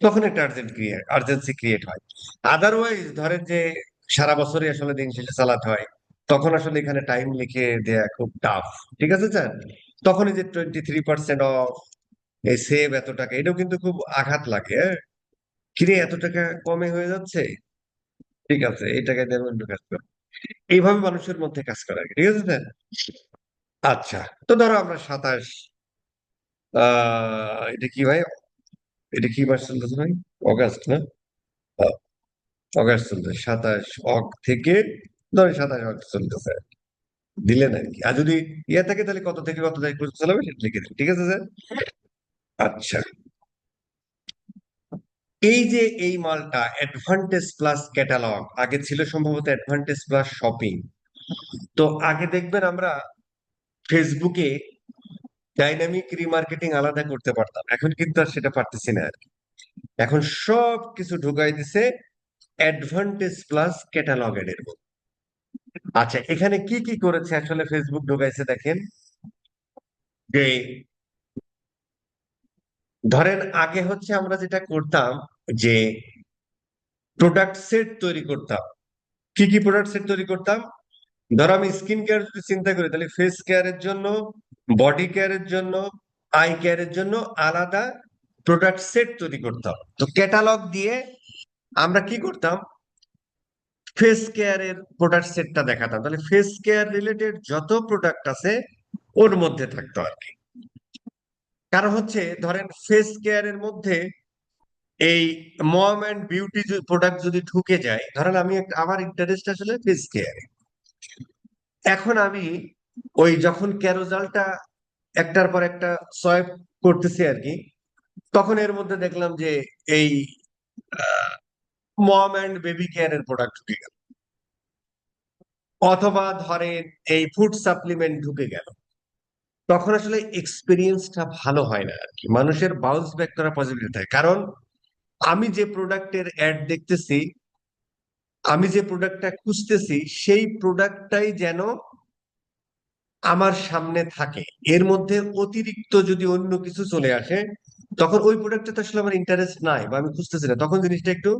তখন একটা আর্জেন্সি ক্রিয়েট হয়। আদারওয়াইজ ধরেন যে সারা বছরই আসলে দিন শেষে চালাতে হয়, তখন আসলে এখানে টাইম লিখে দেয়া খুব টাফ। ঠিক আছে স্যার। তখন এই যে 23% অফ, এই সেভ এত টাকা, এটাও কিন্তু খুব আঘাত লাগে, হ্যাঁ। কিরে এত টাকা কমে হয়ে যাচ্ছে, ঠিক আছে এই টাকায় দেবো একটু কাজ করো। এইভাবে মানুষের মধ্যে কাজ করে আর কি। ঠিক আছে স্যার। আচ্ছা, তো ধরো আমরা 27, এটা কি ভাই, এটা কি মাস চলতেছে ভাই? অগাস্ট না? আহ, অগাস্ট চলতেছে। 27 থেকে ধরো 27 চলতেছে, দিলেন আর কি। আর যদি ইয়ে থাকে তাহলে কত থেকে কত তারিখ পর্যন্ত চালাবে সেটা লিখে দিন। ঠিক আছে স্যার। আচ্ছা, এই যে এই মালটা অ্যাডভান্টেজ প্লাস ক্যাটালগ, আগে ছিল সম্ভবত অ্যাডভান্টেজ প্লাস শপিং। তো আগে দেখবেন আমরা ফেসবুকে ডাইনামিক রিমার্কেটিং আলাদা করতে পারতাম, এখন কিন্তু আর সেটা পারতেছি না আর কি। এখন সব কিছু ঢুকাই দিছে অ্যাডভান্টেজ প্লাস ক্যাটালগ এর মধ্যে। আচ্ছা, এখানে কি কি করেছে আসলে ফেসবুক ঢুকাইছে দেখেন, যে ধরেন আগে হচ্ছে আমরা যেটা করতাম যে প্রোডাক্ট সেট তৈরি করতাম। কি কি প্রোডাক্ট সেট তৈরি করতাম? ধরো আমি স্কিন কেয়ার যদি চিন্তা করি, তাহলে ফেস কেয়ারের জন্য, বডি কেয়ারের জন্য, আই কেয়ারের জন্য আলাদা প্রোডাক্ট সেট তৈরি করতাম। তো ক্যাটালগ দিয়ে আমরা কি করতাম, ফেস কেয়ারের প্রোডাক্ট সেটটা দেখাতাম, তাহলে ফেস কেয়ার রিলেটেড যত প্রোডাক্ট আছে ওর মধ্যে থাকতো আর কি। কারণ হচ্ছে ধরেন ফেস কেয়ারের মধ্যে এই মম অ্যান্ড বিউটি প্রোডাক্ট যদি ঢুকে যায়, ধরেন আমি একটা, আমার ইন্টারেস্ট আসলে ফেস কেয়ারে, এখন আমি ওই যখন ক্যারোজালটা একটার পর একটা সোয়াইপ করতেছি আর কি, তখন এর মধ্যে দেখলাম যে এই মম অ্যান্ড বেবি কেয়ারের প্রোডাক্ট ঢুকে গেল, অথবা ধরেন এই ফুড সাপ্লিমেন্ট ঢুকে গেল। তখন আসলে এক্সপিরিয়েন্সটা ভালো হয় না আর কি, মানুষের বাউন্স ব্যাক করা পসিবিলিটি থাকে। কারণ আমি যে প্রোডাক্টের অ্যাড দেখতেছি, আমি যে প্রোডাক্টটা খুঁজতেছি, সেই প্রোডাক্টটাই যেন আমার সামনে থাকে। এর মধ্যে অতিরিক্ত যদি অন্য কিছু চলে আসে, তখন ওই প্রোডাক্টটা আসলে আমার ইন্টারেস্ট নাই বা আমি খুঁজতেছি না, তখন জিনিসটা একটু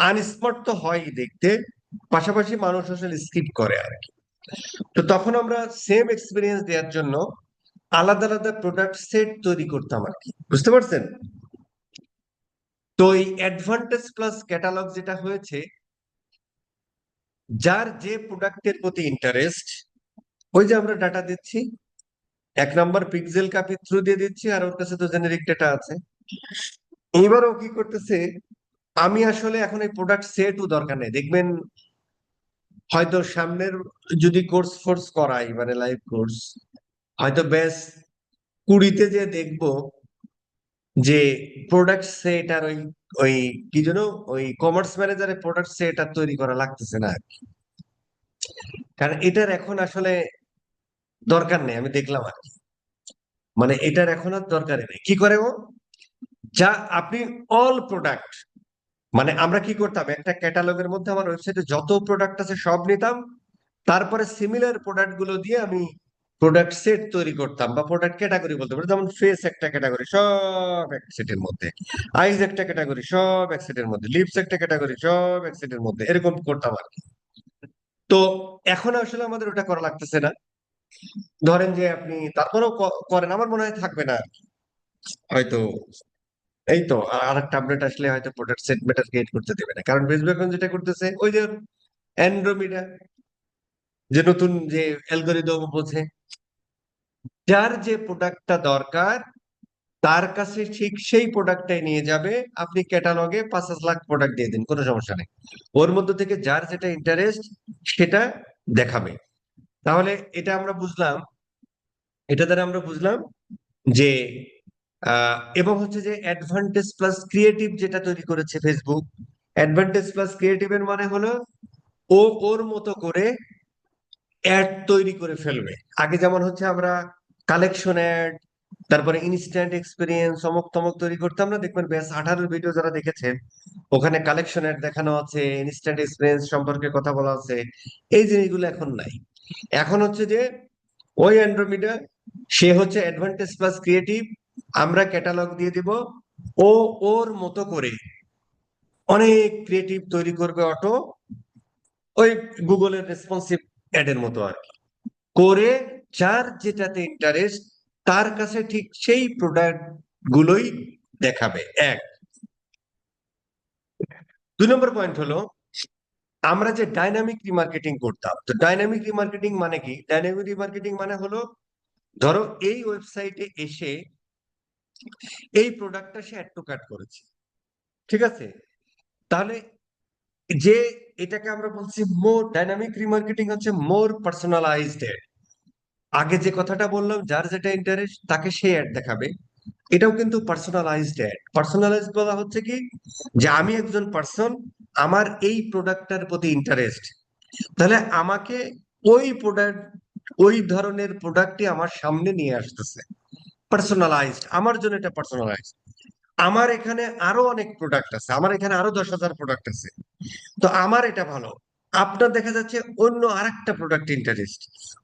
আনস্পট তো হয় দেখতে, পাশাপাশি মানুষ আসলে স্কিপ করে আর কি। তো তখন আমরা সেম এক্সপিরিয়েন্স দেওয়ার জন্য আলাদা আলাদা প্রোডাক্ট সেট তৈরি করতাম আর কি, বুঝতে পারছেন? তো এই অ্যাডভান্টেজ প্লাস ক্যাটালগ যেটা হয়েছে, যার যে প্রোডাক্টের প্রতি ইন্টারেস্ট, ওই যে আমরা ডাটা দিচ্ছি, এক নাম্বার পিক্সেল কাপের থ্রু দিয়ে দিচ্ছি, আর ওর কাছে তো জেনেরিক ডেটা আছে। এবারও কি করতেছে, আমি আসলে এখন এই প্রোডাক্ট সেটও দরকার নেই, দেখবেন হয়তো সামনের যদি কোর্স ফোর্স করাই, মানে লাইভ কোর্স, হয়তো ব্যাস 20-তে যে দেখবো যে প্রোডাক্ট সেট আর ওই ওই কি যেন ওই কমার্স ম্যানেজারের প্রোডাক্ট সেট আর তৈরি করা লাগতেছে না আর কি। কারণ এটার এখন আসলে দরকার নেই, আমি দেখলাম আর কি। মানে এটার এখন আর দরকারই নেই। কি করে ও, যা আপনি অল প্রোডাক্ট, মানে আমরা কি করতাম, একটা ক্যাটালগের মধ্যে আমার ওয়েবসাইটে যত প্রোডাক্ট আছে সব নিতাম, তারপরে সিমিলার প্রোডাক্ট গুলো দিয়ে আমি প্রোডাক্ট সেট তৈরি করতাম, বা প্রোডাক্ট ক্যাটাগরি বলতে পারি। যেমন ফেস একটা ক্যাটাগরি, সব এক সেটের মধ্যে; আইজ একটা ক্যাটাগরি, সব এক সেটের মধ্যে; লিপস একটা ক্যাটাগরি, সব এক সেটের মধ্যে, এরকম করতাম আর কি। তো এখন আসলে আমাদের ওটা করা লাগতেছে না। ধরেন যে আপনি তারপরেও করেন, আমার মনে হয় থাকবে না হয়তো। এই তো আর একটা আপডেট আসলে হয়তো প্রোডাক্ট সেট মেটার ক্রিয়েট করতে দেবে না, কারণ ফেসবুক এখন যেটা করতেছে, ওই যে অ্যান্ড্রোমিডা, যে নতুন যে অ্যালগোরিদম বোঝে, যার যে প্রোডাক্টটা দরকার তার কাছে ঠিক সেই প্রোডাক্টটাই নিয়ে যাবে। আপনি ক্যাটালগে 5,000,000 প্রোডাক্ট দিয়ে দিন, কোনো সমস্যা নেই, ওর মধ্যে থেকে যার যেটা ইন্টারেস্ট সেটা দেখাবে। তাহলে এটা আমরা বুঝলাম, এটা দ্বারা আমরা বুঝলাম যে এবং হচ্ছে যে অ্যাডভান্টেজ প্লাস ক্রিয়েটিভ যেটা তৈরি করেছে ফেসবুক, অ্যাডভান্টেজ প্লাস ক্রিয়েটিভের মানে হলো ও ওর মতো করে অ্যাড তৈরি করে ফেলবে। আগে যেমন হচ্ছে আমরা কালেকশন অ্যাড, তারপরে ইনস্ট্যান্ট এক্সপিরিয়েন্স, অমুক তমক তৈরি করতাম না, দেখবেন ব্যাস 18 ভিডিও যারা দেখেছেন, ওখানে কালেকশন অ্যাড দেখানো আছে, ইনস্ট্যান্ট এক্সপিরিয়েন্স সম্পর্কে কথা বলা আছে। এই জিনিসগুলো এখন নাই। এখন হচ্ছে যে ওই অ্যান্ড্রোমিডা, সে হচ্ছে অ্যাডভান্টেজ প্লাস ক্রিয়েটিভ, আমরা ক্যাটালগ দিয়ে দিব, ও ওর মতো করে অনেক ক্রিয়েটিভ তৈরি করবে অটো, ওই গুগলের রেসপন্সিভ অ্যাড এর মতো আর কি করে, যার যেটাতে ইন্টারেস্ট তার কাছে ঠিক সেই প্রোডাক্ট গুলোই দেখাবে। এক, 2 নম্বর পয়েন্ট হলো, আমরা যে ডাইনামিক রিমার্কেটিং করতাম, তো ডাইনামিক রিমার্কেটিং মানে কি? ডাইনামিক রিমার্কেটিং মানে হলো, ধরো এই ওয়েবসাইটে এসে এই প্রোডাক্টটা সে অ্যাড টু কার্ট করেছে, ঠিক আছে? তাহলে যে এটাকে আমরা বলছি মোর ডাইনামিক রিমার্কেটিং, হচ্ছে মোর পার্সোনালাইজড। আগে যে কথাটা বললাম, যার যেটা ইন্টারেস্ট তাকে সেই অ্যাড দেখাবে, এটাও কিন্তু পার্সোনালাইজড অ্যাড। পার্সোনালাইজড বলা হচ্ছে কি, যে আমি একজন পার্সন, আমার এই প্রোডাক্টটার প্রতি ইন্টারেস্ট, তাহলে আমাকে ওই প্রোডাক্ট, ওই ধরনের প্রোডাক্টই আমার সামনে নিয়ে আসতেছে। পার্সোনালাইজড, আমার জন্য এটা পার্সোনালাইজড। আমার এখানে আরো অনেক প্রোডাক্ট আছে, আমার এখানে আরো 10,000 প্রোডাক্ট আছে, তো আমার এটা ভালো, আপনার দেখা যাচ্ছে অন্য আরেকটা প্রোডাক্ট ইন্টারেস্ট,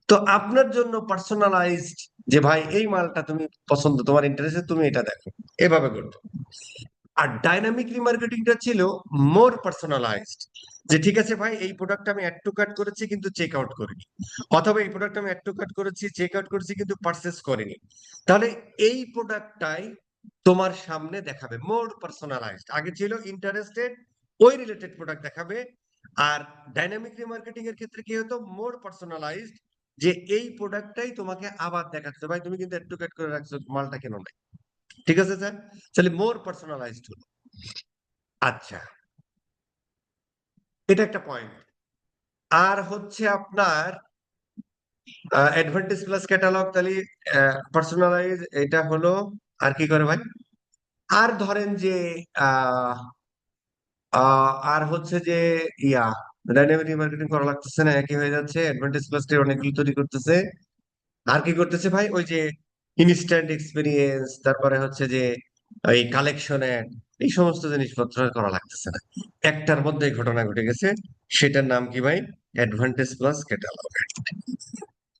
তো আপনার জন্য পার্সোনালাইজড, যে ভাই এই মালটা তুমি পছন্দ, তোমার ইন্টারেস্ট, তুমি এটা দেখো, এভাবে করতো। আর ডাইনামিক রিমার্কেটিংটা ছিল মোর পার্সোনালাইজড, যে ঠিক আছে ভাই, এই প্রোডাক্ট আমি অ্যাড টু কার্ট করেছি কিন্তু চেক আউট করিনি, অথবা এই প্রোডাক্ট আমি অ্যাড টু কার্ট করেছি, চেক আউট করেছি কিন্তু পারচেস করিনি, তাহলে এই প্রোডাক্টটাই তোমার সামনে দেখাবে। মোর পার্সোনালাইজড, আগে ছিল ইন্টারেস্টেড, ওই রিলেটেড প্রোডাক্ট দেখাবে। আর ডাইনামিক রিমার্কেটিং এর ক্ষেত্রে কি হতো, মোর পার্সোনালাইজড, যে এই প্রোডাক্টটাই তোমাকে আবার দেখাচ্ছে, ভাই তুমি কিন্তু অ্যাড টু কার্ট করে রাখছো, মালটা কেন নাই, ঠিক আছে স্যার? তাহলে মোর পার্সোনালাইজড হলো। আচ্ছা, এটা একটা পয়েন্ট। আর হচ্ছে আপনার অ্যাডভান্টেজ প্লাস ক্যাটালগ, তাহলে পার্সোনালাইজ এটা হলো। আর কি করে ভাই? আর ধরেন যে আহ আর হচ্ছে যে ইয়া ডাইনামিক মার্কেটিং করা লাগতেছে না, একই হয়ে যাচ্ছে, অ্যাডভান্টেজ প্লাস অনেকগুলো তৈরি করতেছে। আর কি করতেছে ভাই, ওই যে ইনস্ট্যান্ট এক্সপিরিয়েন্স, তারপরে হচ্ছে যে এই কালেকশন অ্যাড, এই সমস্ত জিনিসপত্র আর করা লাগতেছে না। একটার মধ্যে ঘটনা ঘটে গেছে, সেটার নাম কি ভাই? Advantage plus catalogue.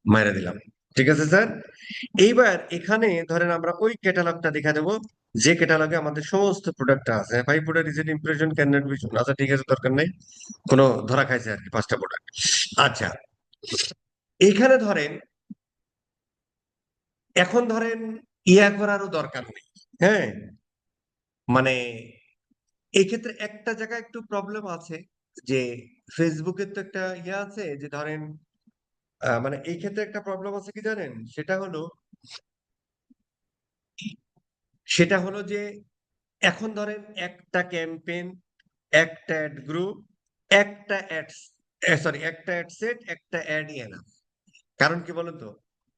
মাইরা দিলাম। ঠিক আছে স্যার। এইবার এখানে ধরেন আমরা ওই ক্যাটালগটা দেখা দেবো, যে ক্যাটালগে আমাদের সমস্ত প্রোডাক্ট আছে। ভাই product is impression can not be শোন, আচ্ছা ঠিক আছে, দরকার নেই, কোনো ধরা খাইছে আর কি, 5টা প্রোডাক্ট। আচ্ছা, এইখানে ধরেন, এখন ধরেন ইয়া করারও দরকার নেই। হ্যাঁ, মানে এই ক্ষেত্রে একটা জায়গায় একটু প্রবলেম আছে, যে ফেসবুকের তো একটা ইয়ে আছে, যে ধরেন মানে এই ক্ষেত্রে একটা প্রবলেম আছে কি জানেন, সেটা হলো যে এখন ধরেন একটা ক্যাম্পেইন, একটা অ্যাড গ্রুপ, একটা অ্যাড, সরি, একটা অ্যাড সেট, একটা অ্যাড এনা। কারণ কি বলেন তো?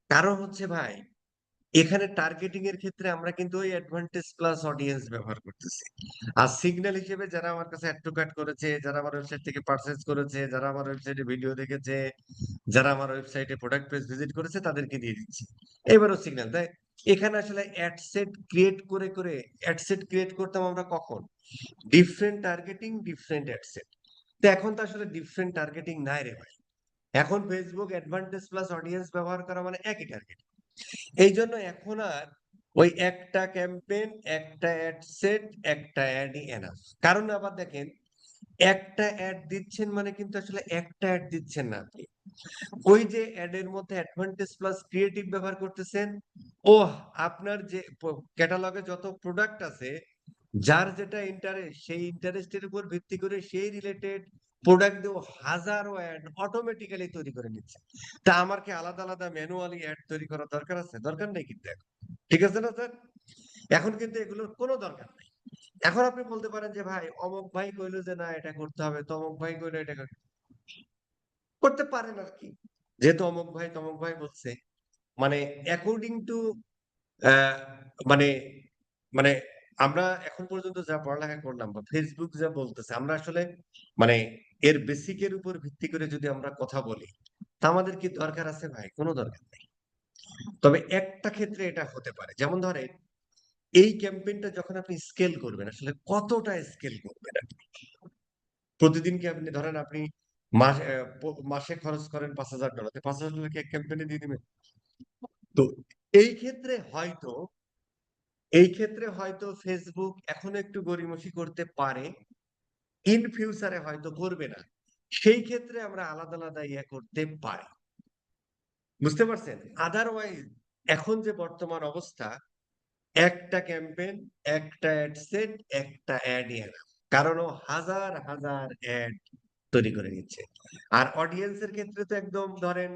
কারণ হচ্ছে ভাই, এখানে টার্গেটিং এর ক্ষেত্রে আমরা কিন্তু ওই অ্যাডভান্টেজ প্লাস অডিয়েন্স ব্যবহার করতেছি। আর সিগন্যাল হিসেবে যারা আমার কাছে অ্যাড টু কার্ট করেছে, যারা আমার ওয়েবসাইট থেকে পারচেজ করেছে, যারা আমার ওয়েবসাইটে ভিডিও দেখেছে, যারা আমার ওয়েবসাইটে প্রোডাক্ট পেজ ভিজিট করেছে, তাদেরকে দিয়ে দিচ্ছি। এবারও সিগন্যাল তাই। এখানে আসলে অ্যাড সেট ক্রিয়েট করে করে, অ্যাড সেট ক্রিয়েট করতাম আমরা কখন? Different targeting, different ad set. তো এখন তো আসলে ডিফারেন্ট টার্গেটিং নাই রে ভাই। এখন ফেসবুক অ্যাডভান্টেজ প্লাস অডিয়েন্স ব্যবহার করা মানে একই টার্গেট। এই জন্য এখন আর ওই একটা ক্যাম্পেইন, একটা অ্যাড সেট, একটা অ্যাডই এনাফ। কারণ আবার দেখেন, একটা অ্যাড দিচ্ছেন মানে কিন্তু আসলে একটা অ্যাড দিচ্ছেন না আপনি। ওই যে অ্যাডের মধ্যে অ্যাডভান্টেজ প্লাস ক্রিয়েটিভ ব্যবহার করতেছেন। ও, আপনার যে ক্যাটালগে যত প্রোডাক্ট আছে, যার যেটা ইন্টারেস্ট, সেই ইন্টারেস্টের উপর ভিত্তি করে সেই রিলেটেড প্রোডাক্ট দিয়ে হাজারো অ্যাড অটোমেটিক্যালি তৈরি করে নিচ্ছে। তা আমার কি আলাদা আলাদা ম্যানুয়ালি অ্যাড তৈরি করার দরকার আছে? দরকার নেই কিন্তু এখন। ঠিক আছে না স্যার? এখন কিন্তু এগুলোর কোনো দরকার নেই। এখন আপনি বলতে পারেন যে ভাই অমুক ভাই কইলো যে না এটা করতে হবে, তমুক ভাই কইলো এটা করতে পারেন আর কি। যেহেতু অমুক ভাই তমুক ভাই বলছে, মানে অ্যাকর্ডিং টু মানে মানে আমরা এখন পর্যন্ত যা পড়ালেখা করলাম বা ফেসবুক যা বলতেছে, আমরা আসলে মানে এর বেসিকের উপর ভিত্তি করে যদি আমরা কথা বলি, তা আমাদের কি দরকার আছে ভাই? কোনো দরকার নেই। তবে একটা ক্ষেত্রে এটা হতে পারে, যেমন ধরেন এই ক্যাম্পেইনটা যখন আপনি স্কেল করবেন, আসলে কতটা স্কেল করবেন আপনি? প্রতিদিন কি আপনি ধরেন আপনি মাসে খরচ করেন $5,000, $5,000 কি এক ক্যাম্পেইনে দিয়ে দিবেন? তো এই ক্ষেত্রে হয়তো, ফেসবুক এখনো একটু গড়িমসি করতে পারে, ইন ফিউচারে হয়তো করবে না। সেই ক্ষেত্রে আমরা আলাদা আলাদা ইয়ে করতে পারি। বুঝতে পারছেন? আদারওয়াইজ এখন যে বর্তমান অবস্থা, একটা ক্যাম্পেইন, একটা অ্যাড সেট, একটা অ্যাড এনা, কারণ ও হাজার হাজার অ্যাড তৈরি করে নিচ্ছে। আর অডিয়েন্সের ক্ষেত্রে তো একদম ধরেন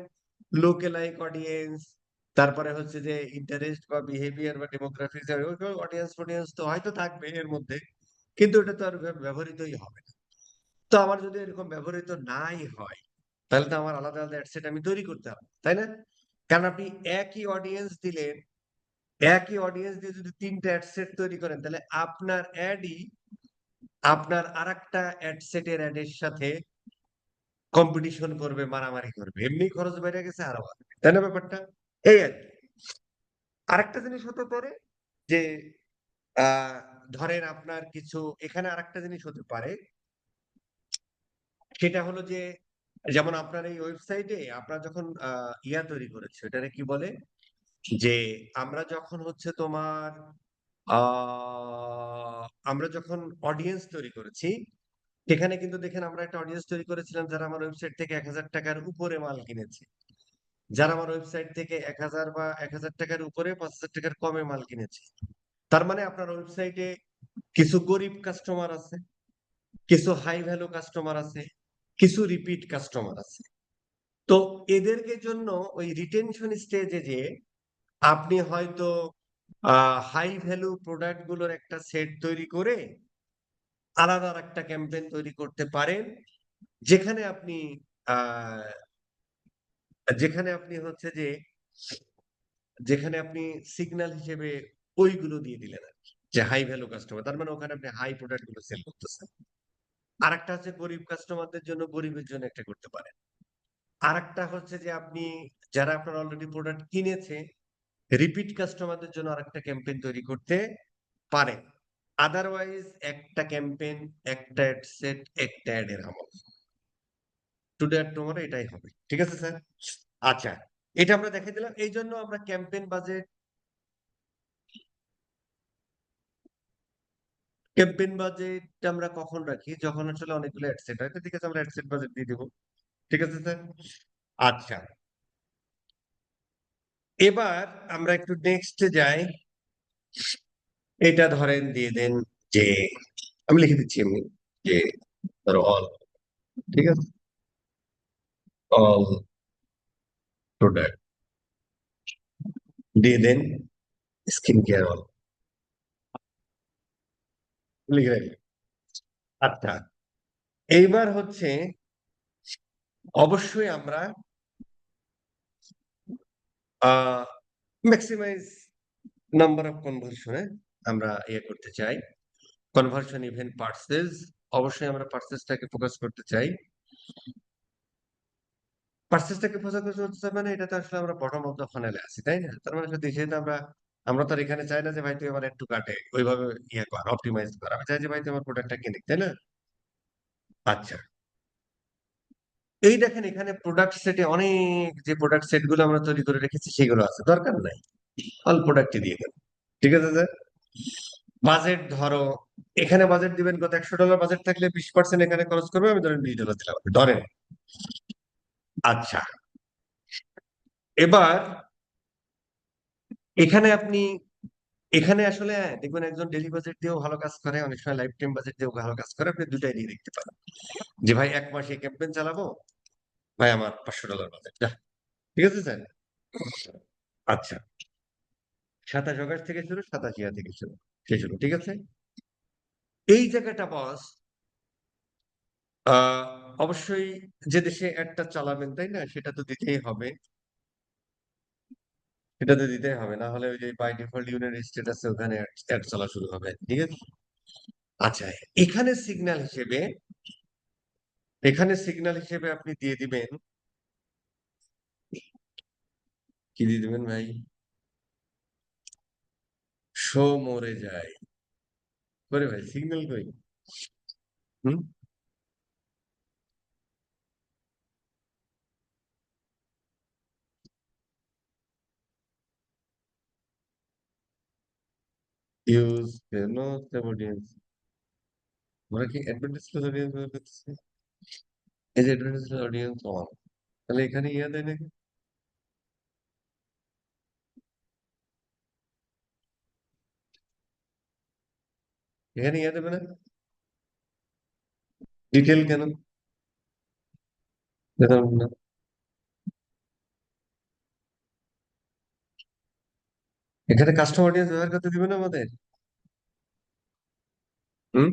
লোকেলাইক অডিয়েন্স, তারপরে হচ্ছে যে ইন্টারেস্ট বা বিহেভিয়ার বা ডেমোগ্রাফিক্স, অডিয়েন্স অডিয়েন্স তো হয়তো থাকবে এর মধ্যে, কিন্তু এটা তো আর ব্যবহৃতই হবে না। তো আমার যদি এরকম ব্যবহৃত নাই হয়, তাহলে তো আমার আলাদা আলাদা অ্যাড সেট আমি তৈরি করতে হবে, তাই না? কারণ আপনি একই অডিয়েন্স দিলেন, একই অডিয়েন্স দিয়ে যদি 3টা অ্যাড সেট তৈরি করেন, তাহলে আপনার অ্যাডই আপনার আরেকটা অ্যাড সেটের অ্যাডের সাথে কম্পিটিশন করবে, মারামারি করবে, এমনি খরচ বেড়ে গেছে আরো বাড়বে, তাই না ব্যাপারটা? এই আর কি। আরেকটা জিনিস হতে পারে যে আহ ধরেন আপনার কিছু, এখানে আরেকটা জিনিস হতে পারে, সেটা হলো যে যেমন আপনার এই ওয়েবসাইটে আপনার যখন ইয়া তৈরি করেছে, এটারে কি বলে, যে আমরা যখন হচ্ছে তোমার আমরা যখন অডিয়েন্স তৈরি করেছি, সেখানে কিন্তু দেখেন আমরা একটা অডিয়েন্স তৈরি করেছিলাম যারা আমার ওয়েবসাইট থেকে 1,000 টাকার উপরে মাল কিনেছে, যারা আমার ওয়েবসাইট থেকে 1,000 বা 1,000 টাকার উপরে 5,000 টাকার কমে মাল কিনেছে। তার মানে আপনার ওয়েবসাইটে কিছু গরিব কাস্টমার আছে, কিছু হাই ভ্যালু কাস্টমার আছে, কিছু রিপিট কাস্টমার আছে। তো এদেরকে জন্য ওই রিটেনশন স্টেজে যে আপনি হয়তো হাই ভ্যালু প্রোডাক্ট গুলোর একটা সেট তৈরি করে আলাদা একটা ক্যাম্পেইন তৈরি করতে পারেন, যেখানে আপনি আহ যেখানে আপনি হচ্ছে যে যেখানে আপনি সিগন্যাল হিসেবে ওইগুলো দিয়ে দিলেন আর কি। যে হাই ভ্যালু কাস্টমার, তার মানে ওখানে আপনি হাই প্রোডাক্ট গুলো সেল করতেছেন। আরেকটা হচ্ছে গরিব কাস্টমারদের জন্য, গরিবের জন্য একটা করতে পারেন। আরেকটা হচ্ছে যে আপনি যারা আপনার অলরেডি প্রোডাক্ট কিনেছে, রিপিট কাস্টমারদের জন্য আরেকটা ক্যাম্পেইন তৈরি করতে পারেন। আদারওয়াইজ একটা ক্যাম্পেইন, একটা অ্যাড সেট, একটা অ্যাডের আমল, টুডে আর টুমরো এটাই হবে। ঠিক আছে স্যার? আচ্ছা, এটা আমরা দেখে দিলাম। এই জন্য আমরা ক্যাম্পেইন বাজেট আমরা কখন রাখি? যখন আসলে অনেকগুলো অ্যাড সেট হয়। তো ঠিক আছে, আমরা অ্যাড সেট বাজেট দিয়ে দিব। ঠিক আছে স্যার? আচ্ছা, এবার আমরা একটু নেক্সটে যাই। এটা ধরেন দিয়ে দেন যে, আমি লিখে দিচ্ছি এমনি, যে ধরো অল, ঠিক আছে, অল প্রোডাক্ট দিয়ে দেন, স্কিন কেয়ার অল লিখে রাখি। আচ্ছা, এইবার হচ্ছে অবশ্যই আমরা ম্যাক্সিমাইজ নাম্বার অফ কনভার্সনে আমরা ইয়ে করতে চাই। কনভার্সন ইভেন্ট পার্সেস, অবশ্যই আমরা পার্সেসটাকে ফোকাস করতে চাই। পার্সেসটাকে ফোকাস করতে চাই মানে এটা তো আসলে আমরা বটম অফ দ্য ফানেলে আছি, তাই না? তার মানে যেহেতু আমরা তো আর এখানে চাই না যে ভাই তুই আমার একটু কাটে ওইভাবে ইয়ে কর, অপটিমাইজ কর। আমি চাই যে ভাই তুই আমার প্রোডাক্টটা কিনে, তাই না? আচ্ছা, এই দেখেন এখানে প্রোডাক্ট সেটে অনেক যে প্রোডাক্ট সেট গুলো আমরা তৈরি করে রেখেছি সেগুলো আছে, দরকার নাই, অল প্রোডাক্টই দিয়ে দেন। ঠিক আছে স্যার? বাজেট ধরো, এখানে বাজেট দিবেন কত? $100 বাজেট থাকলে 20% এখানে খরচ করবে, আমি ধরেন $20 দিলাম, ধরেন। আচ্ছা, এবার এখানে আপনি, এখানে আসলে দেখবেন একজন ডেইলি বাজেট দিয়েও ভালো কাজ করে, অনেক সময় লাইফ টাইম বাজেট দিয়েও ভালো কাজ করে। আপনি দুটাই দিয়ে দেখতে পারেন যে ভাই 1 মাস এই ক্যাম্পেইন চালাবো, ভাই আমার $500 বাজেট, যা। ঠিক আছে স্যার? আচ্ছা, 27 আগস্ট থেকে শুরু, 27 থেকে শুরু, শেষ হলো। ঠিক আছে, এই জায়গাটা বস, অবশ্যই যে দেশে একটা চালাবেন, তাই না, সেটা তো দিতেই হবে। সেটা তো দিতেই হবে, না হলে ওই যে বাই ডিফল্ট ইউনাইটেড স্টেট আছে, ওখানে অ্যাড চলা শুরু হবে। ঠিক আছে? আচ্ছা, এখানে সিগন্যাল হিসেবে, এখানে সিগন্যাল হিসেবে আপনি দিয়ে দিবেন, কি দিয়ে দিবেন ভাই? শো মরে যায় করে ভাই, সিগন্যাল কই? হুম, ইউজ কেন অডিয়েন্স, আমরা কি অ্যাডভার্টাইজ অডিয়েন্স ব্যবহার করতেছি? এই যে অ্যাডভার্টাইজ অডিয়েন্স অন, তাহলে এখানে ইয়া দেয় নাকি? এখানে ইয়া দেবে না? ডিটেল কেন দিলাম না? এখানে কাস্টম অডিয়েন্স ব্যবহার করতে দিবে না আমাদের? Hmm,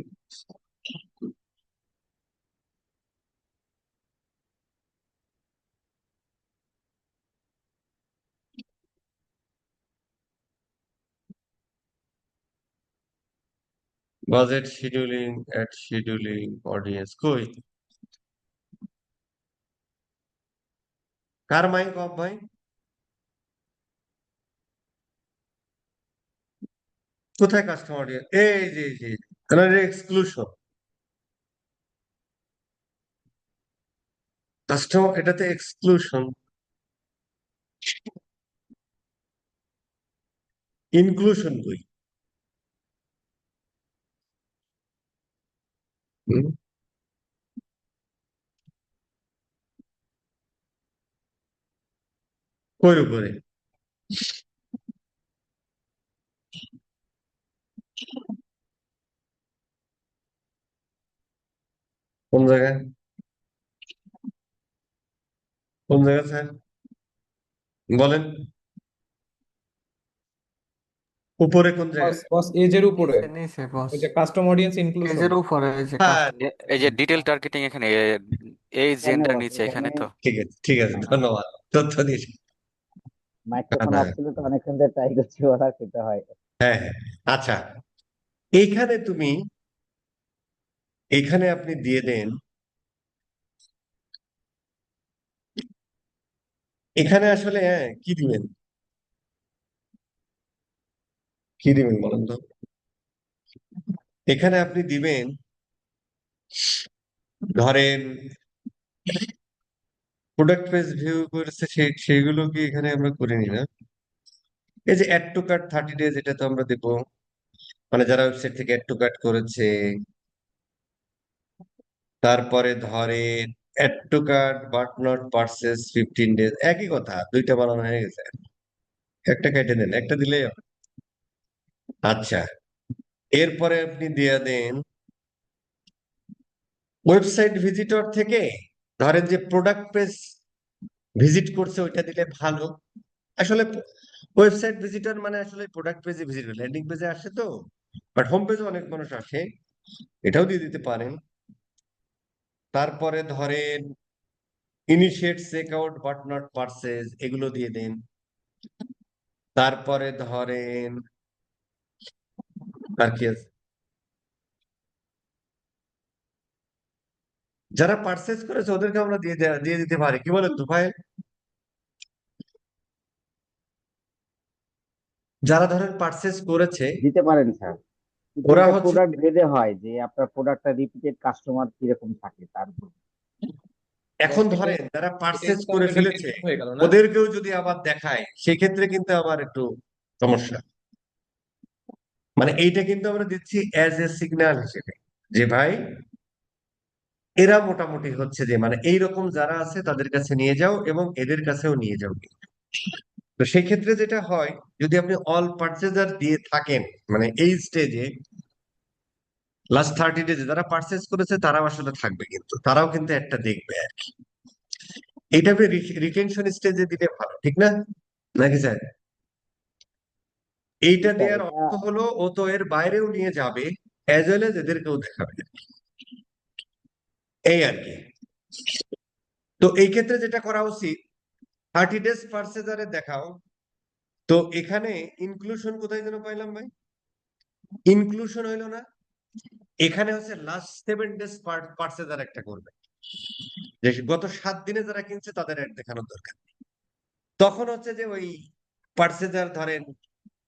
budget scheduling, ad scheduling, audience কই? কার মাইক অফ ভাই? কোথায় কাস্টমার অডিয়েন্স? এই যে এই যে এক্সক্লুশন, কাস্টমার এটাতে এক্সক্লুশন, ইনক্লুশন কই? হুম, কই উপরে? কোন জায়গায়? কোন জায়গায় স্যার? বলেন, উপরে কোন বস জায়গায়? বস এজের উপরে, নিচে নিচে বস, ওই যে কাস্টম অডিয়েন্স ইনক্লুশন। পেজের উপরে এই যে হ্যাঁ, কাস্টম। এই যে ডিটেল টার্গেটিং এখানে এই জেনটার ধন্যবাদ। নিচে এখানে এখানে তো ঠিক আছে, ঠিক আছে, ধন্যবাদ তথ্য দিয়ে। মাইক্রোফোন হ্যাঁ, অফ ছিল তো অনেকক্ষণ ধরে ট্রাই করছি, বলার সেটা হয়। হ্যাঁ, হ্যাঁ। আচ্ছা, এইখানে তুমি এখানে আপনি দিয়ে দেন, এখানে আসলে হ্যাঁ কি দিবেন, কি দিবেন বলেন তো? এখানে আপনি দিবেন, ধরেন প্রোডাক্ট পেজ ভিউ করেছে সেইগুলো কি এখানে আমরা করিনি না? এই যে অ্যাড টু কার্ট 30 ডেজ, এটা তো আমরা দেবো, মানে যারা ওয়েবসাইট থেকে অ্যাড টু কার্ট করেছে। তারপরে ধরেন add to cart but not purchase 15 days, একই কথা, দুইটা বানানো হয়ে গেছে, একটা কেটে দেন, একটা দিলেই হবে। আচ্ছা, এরপরে আপনি দিয়ে দেন ওয়েবসাইট ভিজিটর থেকে, ধরেন যে প্রোডাক্ট পেজ ভিজিট করছে ওইটা দিলে ভালো। আসলে ওয়েবসাইট ভিজিটর মানে আসলে প্রোডাক্ট পেজে ভিজিট করে, ল্যান্ডিং পেজে আসে তো, বাট হোম পেজে অনেক মানুষ আসে, এটাও দিয়ে দিতে পারেন। তারপরে ধরেন initiate check out but not purchase, এগুলো দিয়ে দেন। তারপরে ধরেন আর কি আছে, যারা পারচেজ করেছে ওদেরকে আমরা দিয়ে দিতে পারি, কি বলেন তো ভাই? যারা ধরেন পারচেজ করেছে দিতে পারেন স্যার, কিন্তু ওরা এটা হচ্ছে, প্রোডাক্ট ভেদে হয় যে আপনার প্রোডাক্টটা রিপিটেড কাস্টমার কিরকম থাকে তার উপর। এখন এটা ধরেন যারা এটা পারচেজ কিন্তু করে আমাদের ফেলেছে রিটেনশন হয়ে গেল না? ওদেরকেও যদি আবার দেখায় সেক্ষেত্রে কিন্তু আবার একটু সমস্যা। মানে এইটা কিন্তু আমরা দিচ্ছি অ্যাজ এ সিগন্যাল হিসেবে, যে ভাই এরা মোটামুটি হচ্ছে যে মানে এইরকম যারা আছে তাদের কাছে নিয়ে যাও এবং এদের কাছেও নিয়ে যাও। তো সেই ক্ষেত্রে যেটা হয়, যদি আপনি অল পারচেজার দিয়ে থাকেন, মানে এই স্টেজে লাস্ট 30 ডেজে যারা পারচেজ করেছে তারাও আসলে থাকবে, কিন্তু তারাও কিন্তু একটা দেখবে আর কি। এইটা রিটেনশন স্টেজে দিলে ভালো, ঠিক না নাকি স্যার? এইটা স্যার দেওয়ার এটা অর্থ হলো ও তো এর বাইরেও নিয়ে যাবে, অ্যাজ ওয়েল এজ এদেরকেও দেখাবে, এই আর কি। তো এই ক্ষেত্রে যেটা করা উচিত, 30 ডেজ পারচেজারে দেখাও। তো এখানে ইনক্লুশন কোথায় যেন পাইলাম ভাই, ইনক্লুশন হইলো না, এখানে হচ্ছে লাস্ট 7 ডেজ পারচেজার একটা করবে, যে গত 7 দিনে যারা কিনছে তাদের অ্যাড দেখানোর দরকার। তখন হচ্ছে যে ওই পারচেজার ধরেন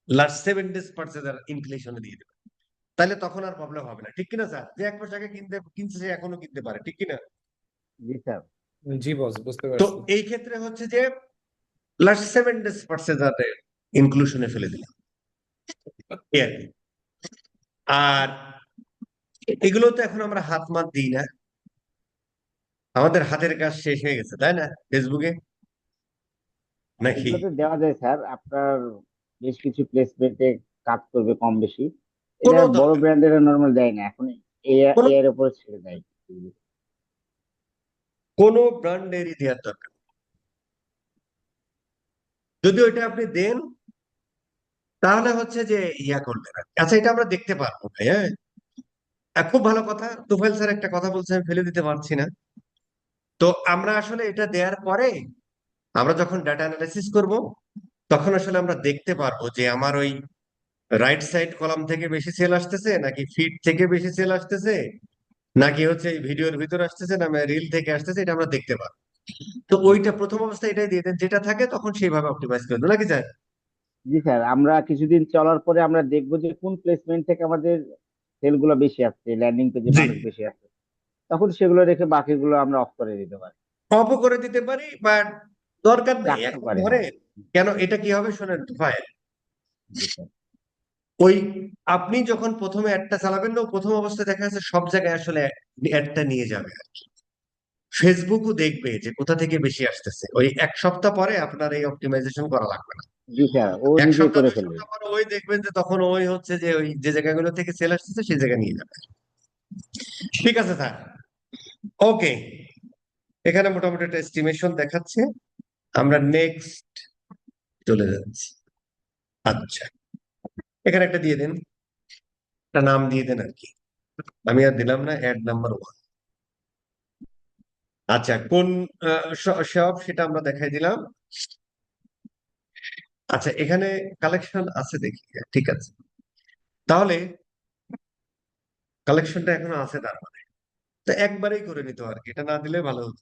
লাস্ট 7 ডেজ পারচেজার ইনক্লুশনে দিয়ে দেবে, তাহলে তখন আর প্রবলেম হবে না, ঠিক কিনা স্যার? যে 1 মাস আগে কিনছে সে এখনো কিনতে পারে, ঠিক কিনা? জি স্যার। জি বস, বুঝতে তো পারছি। এই ক্ষেত্রে হচ্ছে যে লাস্ট 7 ডেজ পারচেজারে ইনক্লুশনে ফেলে দিলাম, এই আর কি। আর এগুলো তো এখন আমরা হাত মাত দিই না, আমাদের হাতের কাজ শেষ হয়ে গেছে তাই না ফেসবুকে, নাকি? এগুলোতে দেওয়া যায় স্যার, আপনার বেশ কিছু প্লেসমেন্টে কাজ করবে কম বেশি। এটা কোনো বড় দরকার, ব্র্যান্ডের নর্মাল দেয় না এখন, কোনো এর উপর ছেড়ে দেয়। কোনো ব্র্যান্ডেরই দেওয়ার দরকার নেই। যদি ওইটা আপনি দেন তাহলে হচ্ছে যে ইয়া করবে না। আচ্ছা, এটা আমরা দেখতে পারবো ভাই, হ্যাঁ। খুব ভালো কথা, তুফাইল স্যার একটা কথা বলছে, আমি ফেলে দিতে পারছি না। তো আমরা আসলে এটা দেওয়ার পরে আমরা যখন ডাটা অ্যানালাইসিস করব তখন আসলে আমরা দেখতে পারবো যে আমার ওই রাইট সাইড কলাম থেকে বেশি সেল আসতেছে নাকি ফিড থেকে বেশি সেল আসতেছে, নাকি হচ্ছে এই ভিডিওর ভিতর আসতেছে না রিল থেকে আসতেছে, এটা আমরা দেখতে পারবো। তো ওইটা প্রথম অবস্থায় এটাই দিয়ে দেন, যেটা থাকে তখন সেইভাবে অপটিমাইজ করে দেন, নাকি স্যার? জি স্যার, আমরা কিছুদিন চলার পরে আমরা দেখবো যে কোন প্লেসমেন্ট থেকে আমাদের সেল গুলো বেশি আসছে, ল্যান্ডিং পেজে জি, মানুষ বেশি আসছে, তখন সেগুলো রেখে বাকিগুলো আমরা অফ করে দিতে পারি, অফও করে দিতে পারি, বাট দরকার নেই রাখতে এখন পারি। ধরে। হ্যাঁ। কেন, এটা কি হবে শোনেন ভাই, জি স্যার। ওই আপনি যখন প্রথমে অ্যাডটা চালাবেন না, প্রথম অবস্থায় দেখা যাচ্ছে সব জায়গায় আসলে অ্যাডটা নিয়ে যাবে। ফেসবুকও দেখবে যে কোথা থেকে বেশি আসতেছে, ওই 1 সপ্তাহ পরে আপনার এই অপটিমাইজেশন করা লাগবে না। জি স্যার, ও এক নিজেই সপ্তাহ করে দুই ফেলবে। সপ্তাহ পরে ওই দেখবেন যে তখন ওই হচ্ছে যে ওই যে জায়গাগুলো থেকে সেল আসতেছে সেই জায়গায় নিয়ে যাবে। ঠিক আছে স্যার, ওকে। এখানে মোটামুটি একটা এস্টিমেশন দেখাচ্ছে, আমরা নেক্সট চলে যাচ্ছি। আচ্ছা, এখানে একটা দিয়ে দেন, একটা নাম দিয়ে দেন আর কি, আমি আর দিলাম না, অ্যাড নাম্বার 1। আচ্ছা, কোন সব সেটা আমরা দেখাই দিলাম। আচ্ছা, এখানে কালেকশন আছে দেখি, ঠিক আছে। তাহলে কালেকশনটা এখনো আছে তার মানে, তো একবারেই করে নিত আর কি, এটা না দিলে ভালো হতো।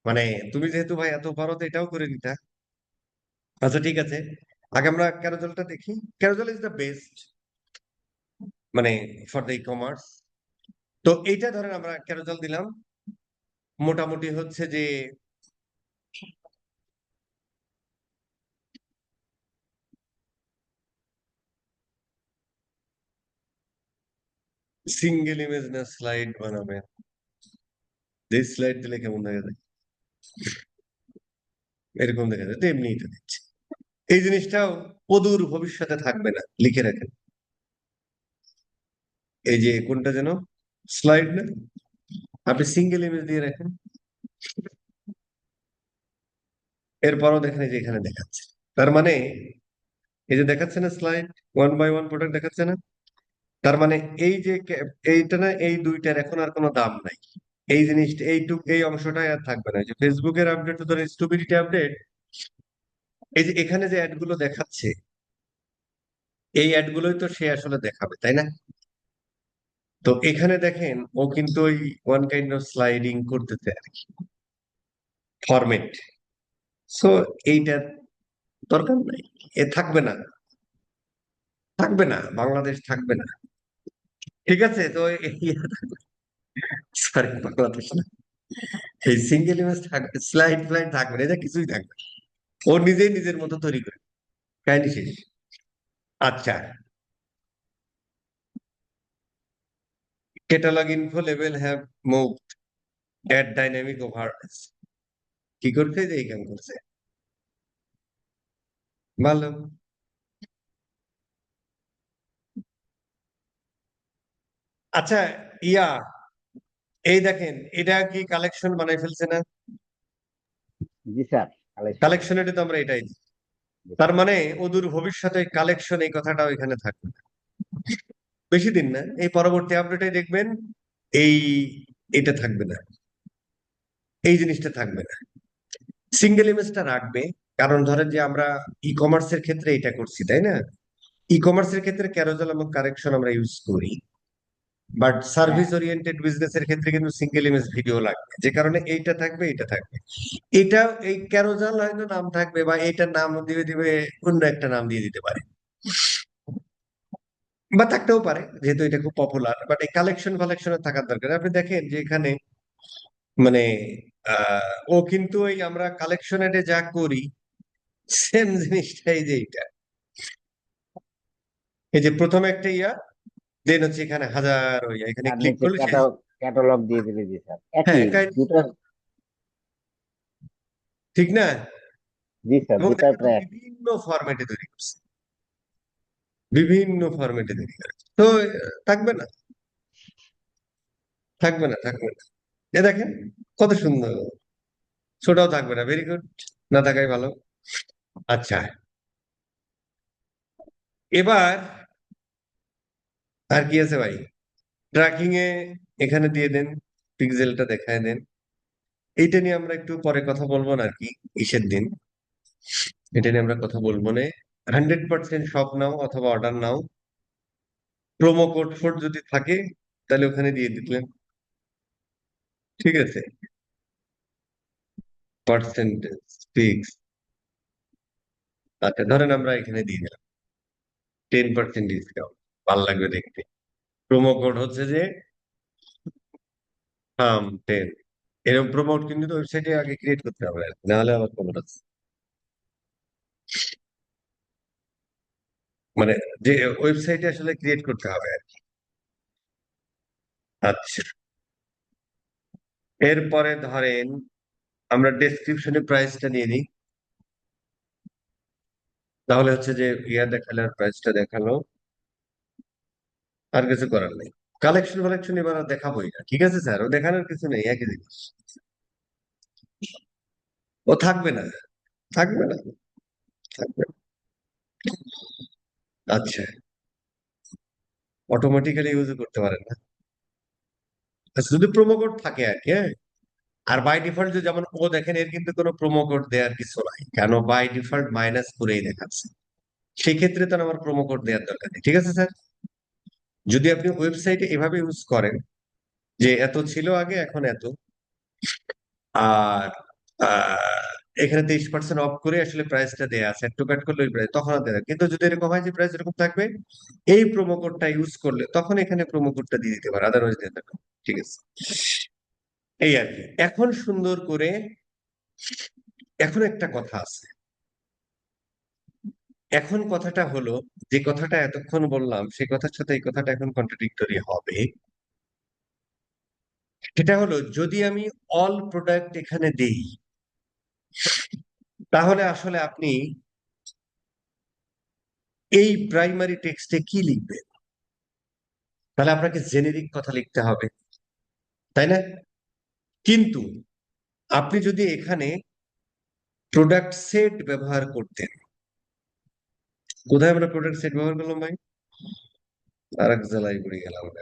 মানে তুমি যেহেতু ভাই এত পারো তো এটাও করে নিতা। আচ্ছা ঠিক আছে, আগে আমরা ক্যারোজেলটা দেখি। ক্যারোজেল ইজ দ্য বেস্ট, মানে ফর দ্য ই কমার্স। তো এইটা ধরেন আমরা ক্যারোজেল দিলাম, মোটামুটি হচ্ছে যে সিঙ্গেল ইমেজ না স্লাইড বানাবে, যে স্লাইড দিলে কেমন দেখা যায়, এরকম দেখা যায় তো এমনি এটা দিচ্ছে। এই জিনিসটাও অদূর ভবিষ্যতে থাকবে না, লিখে রাখেন। এই যে কোনটা যেন স্লাইড না, আপনি সিঙ্গেল ইমেজ দিয়ে রাখেন। এরপরও দেখেন এই যে এখানে দেখাচ্ছে, তার মানে এই যে দেখাচ্ছে না slide, one by one product দেখাচ্ছে না, তার মানে এই যে এইটা না, এই দুইটার এখন আর কোনো দাম নাই। এই জিনিসটা এই অংশটাই আর থাকবে না। এই যে ফেসবুকের আপডেট তো ধরেন স্টুপিডিটি আপডেট, এই যে এখানে যে অ্যাড গুলো দেখাচ্ছে, এই অ্যাড গুলোই তো সে আসলে দেখাবে, তাই না? তো এখানে দেখেন ও কিন্তু ওই ওয়ান কাইন্ড অফ স্লাইডিং করতেছে আর কি, ফরম্যাট। সো এইটার দরকার নাই, এ থাকবে না, থাকবে না, বাংলাদেশ থাকবে না। ঠিক আছে, তো সরি বাংলাদেশ না, এই সিঙ্গেল ইমেজ থাকবে, স্লাইড ফ্লাইড থাকবে না, এটা কিছুই থাকবে না। ও নিজেই নিজের মতো তৈরি করে, কাহিনী শেষ। আচ্ছা, catalogue info level have move add dynamic over, কি করছে যে এই কাম করছে, ভালো। আচ্ছা, ইয়া, এই দেখেন এটা কি কালেকশন বানাই ফেলছে না? জি স্যার, কালেকশন। কালেকশনেরই তো আমরা এটাই দিই। তার মানে অদূর ভবিষ্যতে কালেকশন এই কথাটাও এখানে থাকবে না, বেশি দিন না, এই পরবর্তী আপডেটে দেখবেন এই এটা থাকবে না, এই জিনিসটা থাকবে না। সিঙ্গেল ইমেজটা রাখবে, কারণ ধরেন যে আমরা ই কমার্সের ক্ষেত্রে এটা করছি, তাই না? ই কমার্সের ক্ষেত্রে ক্যারোজেল এবং কারেকশন আমরা ইউজ করি, বাট হ্যাঁ, সার্ভিস ওরিয়েন্টেড বিজনেসের ক্ষেত্রে কিন্তু সিঙ্গেল ইমেজ ভিডিও লাগবে, যে কারণে এইটা থাকবে, এটা থাকবে। এটা এই ক্যারোজেল হয়তো নাম থাকবে, বা এইটার নাম দিবে দিবে অন্য একটা নাম দিয়ে দিতে পারে, বা থাকতেও পারে, যেহেতু এটা খুব পপুলার। বাট এই কালেকশন কালেকশনে থাকার দরকার। আপনি দেখেন যে এখানে মানে ও কিন্তু এই আমরা কালেকশনে যা করি সেম জিনিসটাই, যে এটা এই যে প্রথমে একটা ইয়া, দেন হচ্ছে এখানে হাজার ইয়া, এখানে আর ক্লিক নিচে করলে শেষ। ক্যাটালগ দিয়ে দিলে, জি স্যার, হ্যাঁ, একই দুটো। ঠিক না? জি স্যার, এবং দুটাই দেখেন ও প্রায় একই। বিভিন্ন ফরম্যাটে তৈরি করছে, বিভিন্ন ফরম্যাটে তৈরি করছে, তো থাকবে না, থাকবে না, থাকবে না। এ দেখেন কত সুন্দর, ছোটাও থাকবে না, ভেরি গুড, না থাকাই ভালো। আচ্ছা, এবার আর কি আছে ভাই, ট্র্যাকিং এ এখানে দিয়ে দেন, পিক্সেলটা দেখায় দেন। এইটা নিয়ে আমরা একটু পরে কথা বলবো না আর কি, ইসের দিন, এটা নিয়ে আমরা কথা বলবো না। 100% শপ নাও অথবা অর্ডার নাও, প্রোমো কোড ফোড যদি থাকে তাহলে ওখানে দিয়ে দিলেন, ঠিক আছে, পার্সেন্টেজ ফিক্স। আচ্ছা ধরেন আমরা এখানে দিয়ে দিলাম 10% ডিসকাউন্ট, ভালো লাগবে দেখতে। প্রোমো কোড হচ্ছে যে হাম 10, এরকম প্রোমোট কিন্তু ওয়েবসাইটে আগে ক্রিয়েট করতে হবে আর কি, নাহলে আবার খবর আছে। মানে যে ওয়েবসাইটে আসলে ক্রিয়েট করতে হবে আর কি। আচ্ছা, এরপরে ধরেন আমরা ডেসক্রিপশনে প্রাইসটা নিয়ে নিই, তাহলে হচ্ছে যে ইয়া দেখালে আর প্রাইসটা দেখালো, আর কিছু করার নেই। কালেকশন কালেকশন এবার আর দেখাবোই না, ঠিক আছে স্যার, ও দেখানোর কিছু নেই, একই জিনিস, ও থাকবে না, থাকবে না, থাকবে না। আচ্ছা, অটোমেটিক্যালি ইউজ করতে পারেন না, আচ্ছা, যদি প্রোমো কোড থাকে আর কি, হ্যাঁ। আর বাই ডিফল্ট যে যেমন ও দেখেন এর কিন্তু কোনো প্রোমো কোড দেওয়ার কিছু নাই, কেন বাই ডিফল্ট মাইনাস করেই দেখাচ্ছে, সেই ক্ষেত্রে তো আমার প্রোমো কোড দেওয়ার দরকার নেই, ঠিক আছে স্যার। যদি আপনি ওয়েবসাইটে এভাবে ইউজ করেন যে এত ছিল আগে এখন এত, আর আহ, এখানে 23% অফ করে আসলে প্রাইসটা দেয়া আছে, একটু কাট করলে ওই প্রাইস তখন আর দেয় না। কিন্তু যদি এরকম হয় যে প্রাইস এরকম থাকবে, এই প্রোমো কোডটা ইউজ করলে তখন এখানে প্রোমো কোডটা দিয়ে দিতে পারে, আদারওয়াইজ দিয়ে দেবে। ঠিক আছে, এই আর কি। এখন সুন্দর করে, এখন একটা কথা আছে। এখন কথাটা হলো, যে কথাটা এতক্ষণ বললাম সেই কথার সাথে এই কথাটা এখন কন্ট্রাডিক্টরি হবে। সেটা হলো, যদি আমি অল প্রোডাক্ট এখানে দেই, তাহলে আসলে আপনি এই প্রাইমারি টেক্সটে কি লিখবেন? তাহলে আপনাকে জেনেরিক কথা লিখতে হবে, তাই না? কিন্তু আপনি যদি এখানে প্রোডাক্ট সেট ব্যবহার করতেন, কোথায় আমরা প্রোডাক্ট সেট ব্যবহার করলাম ভাই? আর এক জেলায় পড়ে গেলাম আমরা।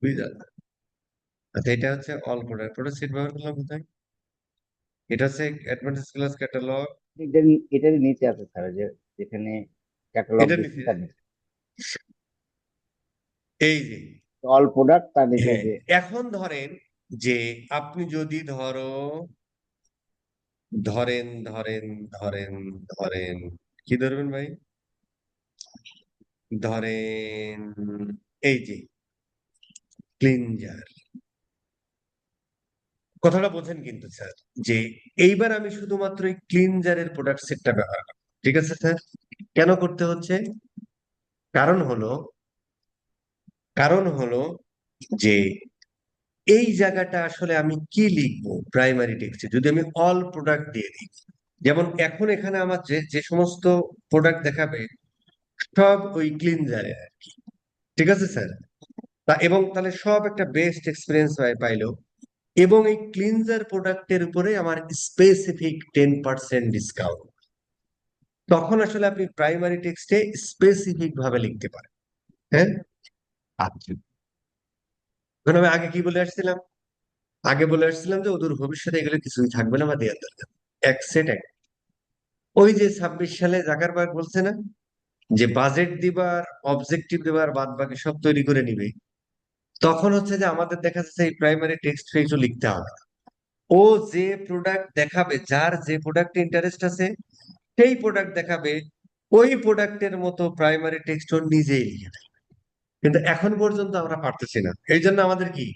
বুঝলেন? আচ্ছা, এটা হচ্ছে অল প্রোডাক্ট, প্রোডাক্ট সেট ব্যবহার করলাম কোথায়? এটা হচ্ছে অ্যাডভান্টেজ ক্লাস ক্যাটালগ। এটারই নিচে আছে স্যার, যে যেখানে ক্যাটালগ এটা দিচ্ছে নিচে, তার নিচে এই যে, অল প্রোডাক্ট, তার নিচে হ্যাঁ। যে এখন ধরেন যে আপনি যদি ধরেন ধরেন ধরেন ধরেন কি ধরবেন ভাই? ধরেন এই যে ক্লিনজার, কথাটা বোঝেন কিন্তু স্যার, যে এইবার আমি শুধুমাত্র এই ক্লিনজারের প্রোডাক্ট সেটটা ব্যবহার করব। ঠিক আছে স্যার? কেন করতে হচ্ছে? কারণ হলো, কারণ হলো যে এই জায়গাটা আসলে আমি কি লিখবো প্রাইমারি টেক্সটে যদি আমি অল প্রোডাক্ট দিয়ে দিই। যেমন এখন এখানে আমার যে যে সমস্ত প্রোডাক্ট দেখাবে সব ওই ক্লিনজারে আর কি। ঠিক আছে স্যার? এবং তাহলে সব একটা বেস্ট এক্সপিরিয়েন্স পাইলো, এবং এই ক্লিনজার প্রোডাক্টের উপরে আমার স্পেসিফিক 10% ডিসকাউন্ট। তখন আসলে আপনি প্রাইমারি টেক্সটে স্পেসিফিক ভাবে লিখতে পারেন। হ্যাঁ, আচ্ছা। এখন আমি আগে কি বলে আসছিলাম? আগে বলে আসছিলাম যে ওদের ভবিষ্যতে এগুলো কিছুই থাকবে না বা দেওয়ার দরকার নেই। এক সেট এক, ওই যে 26 সালে জাকারবার্গ বলছে না যে বাজেট দিবার, অবজেক্টিভ দিবার, বাদ বাকি সব তৈরি করে নিবে। তখন হচ্ছে যে আমাদের দেখা যাচ্ছে এই প্রাইমারি টেক্সট কিছু লিখতে হবে না। ও যে প্রোডাক্ট দেখাবে, যার যে প্রোডাক্টে ইন্টারেস্ট আছে সেই প্রোডাক্ট দেখাবে, ওই প্রোডাক্টের মতো প্রাইমারি টেক্সট ও নিজেই লিখে দেয়। কিন্তু এখন পর্যন্ত আমরা পারতেছি না, এই জন্য আমাদের কি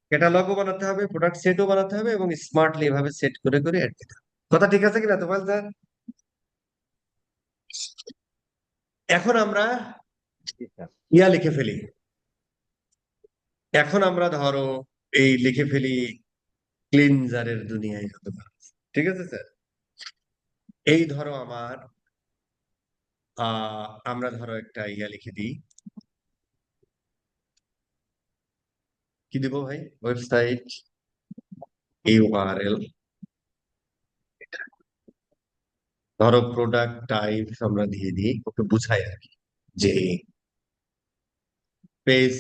ক্যাটালগও বানাতে হবে, প্রোডাক্ট সেটও বানাতে হবে, এবং স্মার্টলি এভাবে সেট করে করে অ্যাড দিতে হবে। কথা ঠিক আছে কিনা তোমার স্যার? এখন আমরা জি স্যার। ইয়া লিখে ফেলি। এখন আমরা ধরো এই লিখে ফেলি ক্লিনজারের দুনিয়ায় হতে পারে। ঠিক আছে স্যার? এই ধরো আমার আমরা ধরো একটা ইয়া লিখে দিই, কি দিব ভাই? ওয়েবসাইট ইউআরএল, ধরো প্রোডাক্ট টাইপ আমরা দিয়ে দিই, ওকে বুঝাই আর কি, যে পেজ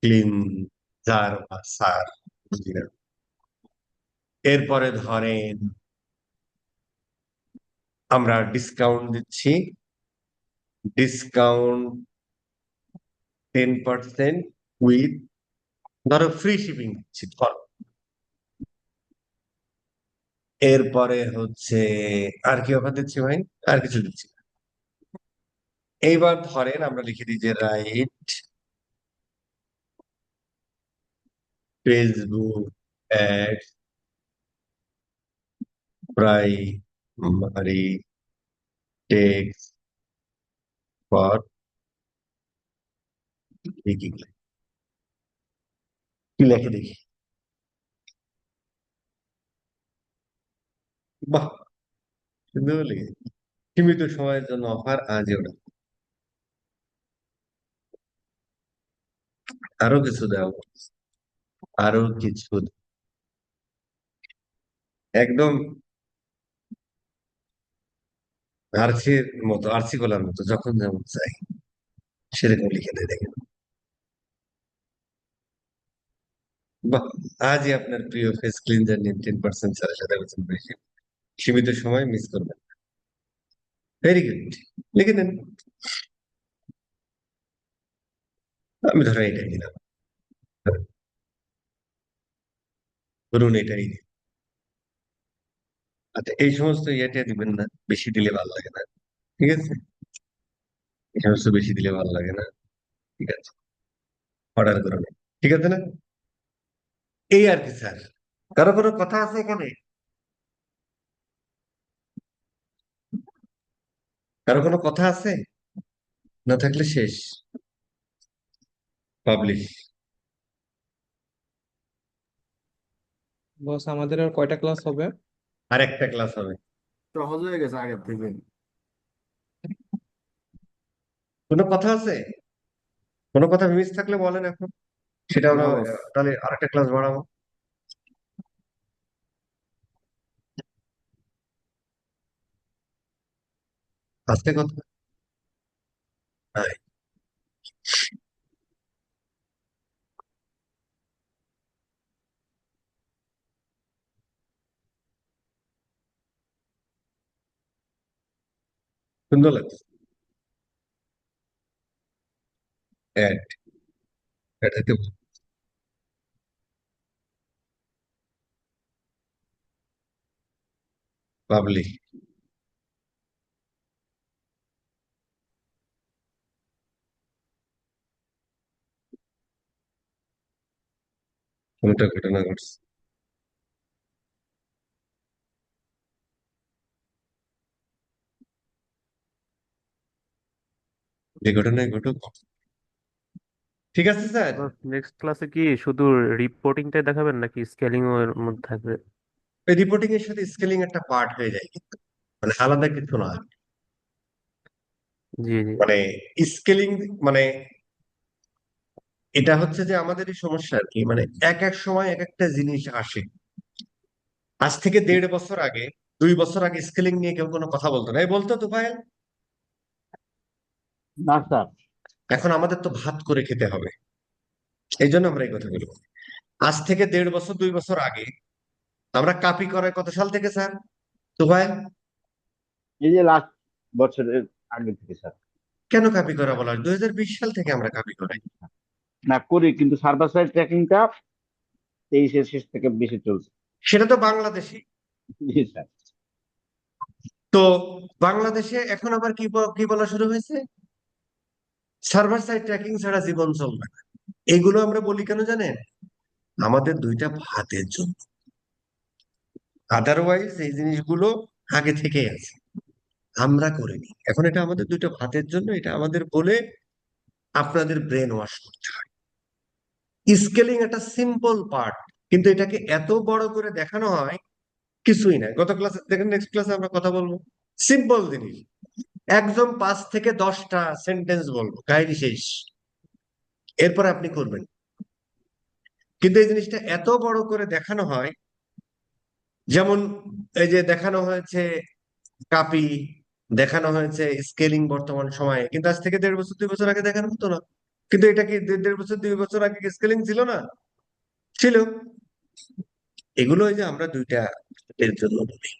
ক্লিনজার বা সার, বুঝলি না? এরপরে ধরেন আমরা ডিসকাউন্ট দিচ্ছি, ডিসকাউন্ট 10% উইথ, ধরো ফ্রি শিপিং দিচ্ছি ধরো। এরপরে হচ্ছে আর কি অফার দিচ্ছি ভাই? আর কিছু দিচ্ছি না। এইবার ধরেন আমরা লিখে দিই যে right Facebook ad primary text for কি লেখে দেখি। বাহ, সুন্দর লেগে, সীমিত সময়ের জন্য অফার আজই ওটা। আরো কিছু দাও, আরো কিছু দাও। একদম আরসির মতো, আরসি কলার মতো যখন যেমন চাই সেরকম লিখে দেয়, দেখেন। বাহ, আজই আপনার প্রিয় ফেস ক্লিনজার নিন 10% ছাড়ের সাথে বলছেন বেশি, সীমিত সময় মিস করবেন। ভেরি গুড, লিখে দেন। আমি ধরেন এটাই দিলাম, ধরুন এটাই দিই। আচ্ছা, এই সমস্ত ইয়েটা দিবেন না, বেশি দিলে ভালো লাগে না, ঠিক আছে? এই সমস্ত বেশি দিলে ভালো লাগে না, ঠিক আছে? অর্ডার করে নেন, ঠিক আছে না? এই আর কি স্যার, কারো কোনো কথা আছে এখানে? কারো কোনো কথা আছে? না থাকলে শেষ, পাবলিশ। বস আমাদের আর কয়টা ক্লাস হবে? আর একটা ক্লাস হবে। সহজ হয়ে গেছে আগের থেকে। কোনো কথা আছে? কোনো কথা মিস থাকলে বলেন এখন, সেটা আমরা না বস। তাহলে আরেকটা ক্লাস বাড়াবো। আস্তে কথা। হ্যাঁ, সুন্দর লাগছে। অ্যাড, এটাতে পাবলিশ। কোনটা ঘটনা ঘটছে? যে ঘটনায় ঘটুক, ঠিক আছে স্যার। নেক্সট ক্লাসে কি শুধু রিপোর্টিংটাই দেখাবেন নাকি স্কেলিং এর মধ্যে থাকবে? এই রিপোর্টিং এর সাথে স্কেলিং একটা পার্ট হয়ে যায় কিন্তু, মানে আলাদা কিছু না। জি জি। মানে স্কেলিং মানে এটা হচ্ছে যে আমাদের এই সমস্যা আর কি, মানে এক এক সময় এক একটা জিনিস আসে। আজ থেকে 1.5 বছর আগে, 2 বছর আগে স্কেলিং নিয়ে কেউ কোনো কথা বলতো না, এই বলতো তো ভাই। না স্যার। এখন আমাদের তো ভাত করে খেতে হবে, এই জন্য আমরা এই কথা বলবো। আজ থেকে 1.5 বছর 2 বছর আগে আমরা কাপি করাই কত সাল থেকে স্যার? তো ভাই, এই যে লাস্ট বছরের আগে থেকে স্যার। কেন কাপি করা বলা হয়? 2020 সাল থেকে আমরা কাপি করাই। না করি, কিন্তু সার্ভার সাইড ট্র্যাকিংটা 23-এর শেষ থেকে বেশি চলছে। সেটা তো বাংলাদেশি। জি স্যার। তো বাংলাদেশে এখন আবার কি বলা শুরু হয়েছে? সার্ভার সাইড ট্র্যাকিং ছাড়া জীবন চলবে না। এগুলো আমরা বলি কেন জানেন? আমাদের দুইটা ভাতের জন্য। আদারওয়াইজ এই জিনিসগুলো আগে থেকেই আছে, আমরা করিনি। এখন এটা আমাদের দুইটা ভাতের জন্য, এটা আমাদের বলে আপনাদের ব্রেন ওয়াশ করতে হয়। স্কেলিং একটা সিম্পল পার্ট, কিন্তু এটাকে এত বড় করে দেখানো হয় কিছুই না। গত ক্লাসে দেখেন, নেক্সট ক্লাসে আমরা কথা বলবো। সিম্পল জিনিস, একদম 5 থেকে 10টা সেন্টেন্স বলবো, কাহিনী শেষ। এরপর আপনি করবেন। কিন্তু এই জিনিসটা এত বড় করে দেখানো হয়, যেমন এই যে দেখানো হয়েছে কাপি, দেখানো হয়েছে স্কেলিং বর্তমান সময়ে, কিন্তু আজ থেকে 1.5 বছর 2 বছর আগে দেখানো হতো না। কিন্তু এটা কি 1.5 বছর 2 বছর আগে স্কেলিং ছিল না? ছিল। এগুলো ওই যে আমরা দুইটা এর জন্য বলি।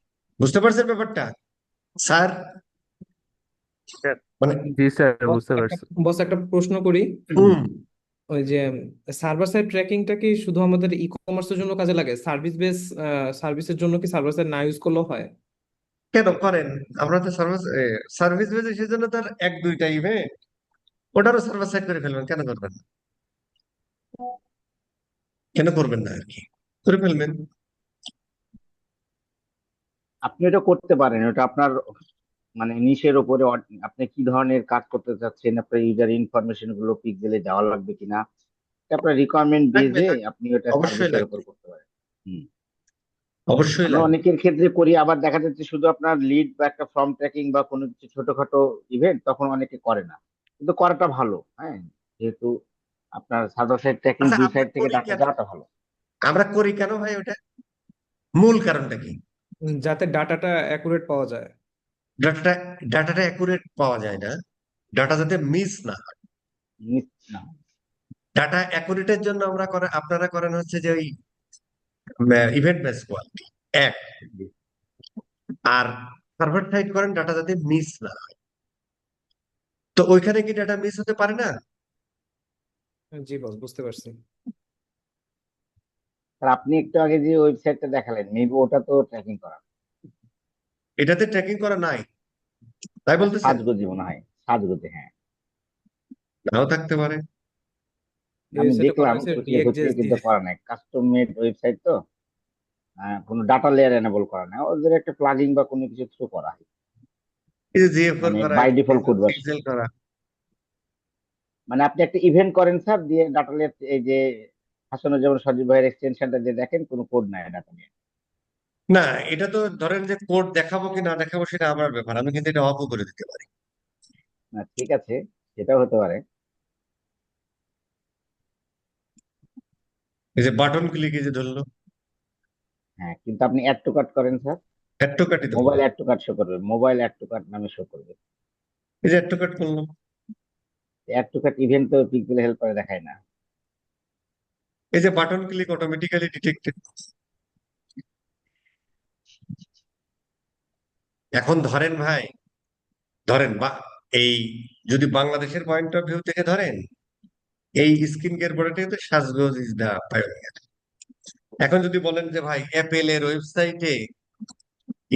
বুঝতে পারছেন ব্যাপারটা স্যার? স্যার। মানে জি স্যার, বস বুঝতে একটা পারছি। বস একটা প্রশ্ন করি। হুম, ওই যে সার্ভার সাইড ট্র্যাকিংটা কি শুধু আমাদের ই কমার্সের জন্য কাজে লাগে? সার্ভিসের জন্য কি সার্ভার সাইড না ইউজ করলেও হয়? কেন করেন? আমরা তো সার্ভিস বেজে সেজন্য তার 1-2টা ইভেন্ট, ওটারও সার্ভার সাইড করে ফেলবেন, কেন করবেন না? কেন করবেন না আর কি, করে ফেলবেন। আপনি এটা করতে পারেন, ওটা আপনার মানে নিশের ওপরে আপনি কি ধরনের কাজ করতে চাচ্ছেন, আপনার ইউজার ইনফরমেশন গুলো পিক্সেলে দেওয়া লাগবে কিনা, এটা আপনার রিকোয়ারমেন্ট লাগবে, বেজে লাগবে, আপনি ওটা অবশ্যই সার্ভিসের উপর লাগবে, করতে পারেন। হুম। অবশ্যই আমরা লাগবে। অনেকের ক্ষেত্রে করি, আবার দেখা যাচ্ছে শুধু আপনার লিড বা একটা ফর্ম ট্র্যাকিং বা কোনো কিছু ছোটখাটো ইভেন্ট, তখন অনেকে করে না, কিন্তু করাটা ভালো। হ্যাঁ, যেহেতু আপনার সার্ভার সাইড ট্র্যাকিং আচ্ছা, দুই আমরা সাইড থেকে করি ডাটা কেন? যাওয়াটা ভালো। আমরা করি কেন ভাই ওটা? মূল কারণটা কি? যাতে ডাটাটা অ্যাকুরেট পাওয়া যায়। ডাটাটা ডাটাটা অ্যাকুরেট পাওয়া যায় না, ডাটা যাতে মিস না হয়। না। ডাটা অ্যাকুরেটের জন্য আপনারা করেন হচ্ছে যে ওই ইভেন্ট বেস কোয়ালিটি এক, আর সার্ভার সাইড করেন ডাটা যাতে মিস না হয়। তো ওইখানে কি ডাটা মিস হতে পারে না? জি বস, বুঝতে পারছি। আর আপনি একটু আগে যে ওয়েবসাইটটা দেখালেন মেবি ওটা তো ট্র্যাকিং করা, এটাতে ট্র্যাকিং করা নাই তাই বলতেছেন? সাজগোজি মনে হয়, সাজগোজি, হ্যাঁ। নাও থাকতে পারে। এই আমি ওয়েবসাইটটা করা দেখলাম হয়েছে খুঁটিয়ে রিয়েক্ট খুঁটিয়ে জেএস কিন্তু দিয়ে। করা নাই, কাস্টম মেড ওয়েবসাইট তো, কোনো ডাটা লেয়ার এনেবল করা নাই, ওদের একটা প্লাগইন বা কোনো কিছু থ্রু করা হয়, এই যে জিএফআর মানে করা, by default code version. Pixel করা। মানে আপনি একটা ইভেন্ট করেন স্যার, দিয়ে ডাটা লেয়ার, এই যে হাসানুজ্জামান সজীব ভাইয়ের এক্সটেনশনটা দিয়ে দেখেন কোনো কোড নাই ডাটা নিয়ে। না, এটা তো ধরেন যে কোড দেখাবো কি না দেখাবো সেটা আমার ব্যাপার, আমি কিন্তু এটা অফও করে দিতে পারি। না ঠিক আছে, সেটাও হতে পারে। এই যে বাটন ক্লিকে যে ধরলো, হ্যাঁ, কিন্তু আপনি অ্যাড টু কার্ট করেন স্যার, একটু কাটি ধরলো, mobile add to cart show করবে, মোবাইল অ্যাড টু কার্ট নামে শো করবে। এই যে একটু কাট করলাম, অ্যাড টু কার্ট ইভেন্ট তো পিক্সেল হেল্পারে দেখায় না। এই যে বাটন ক্লিক অটোমেটিক্যালি ডিটেক্টেড। এখন ধরেন ভাই, ধরেন বা এই যদি বাংলাদেশের পয়েন্ট অফ ভিউ থেকে ধরেন, এই স্কিন কেয়ার প্রোডাক্টে তো সাজগোজ ইজ দা পায়োনিয়ার। এখন যদি বলেন যে ভাই অ্যাপেল এর ওয়েবসাইটে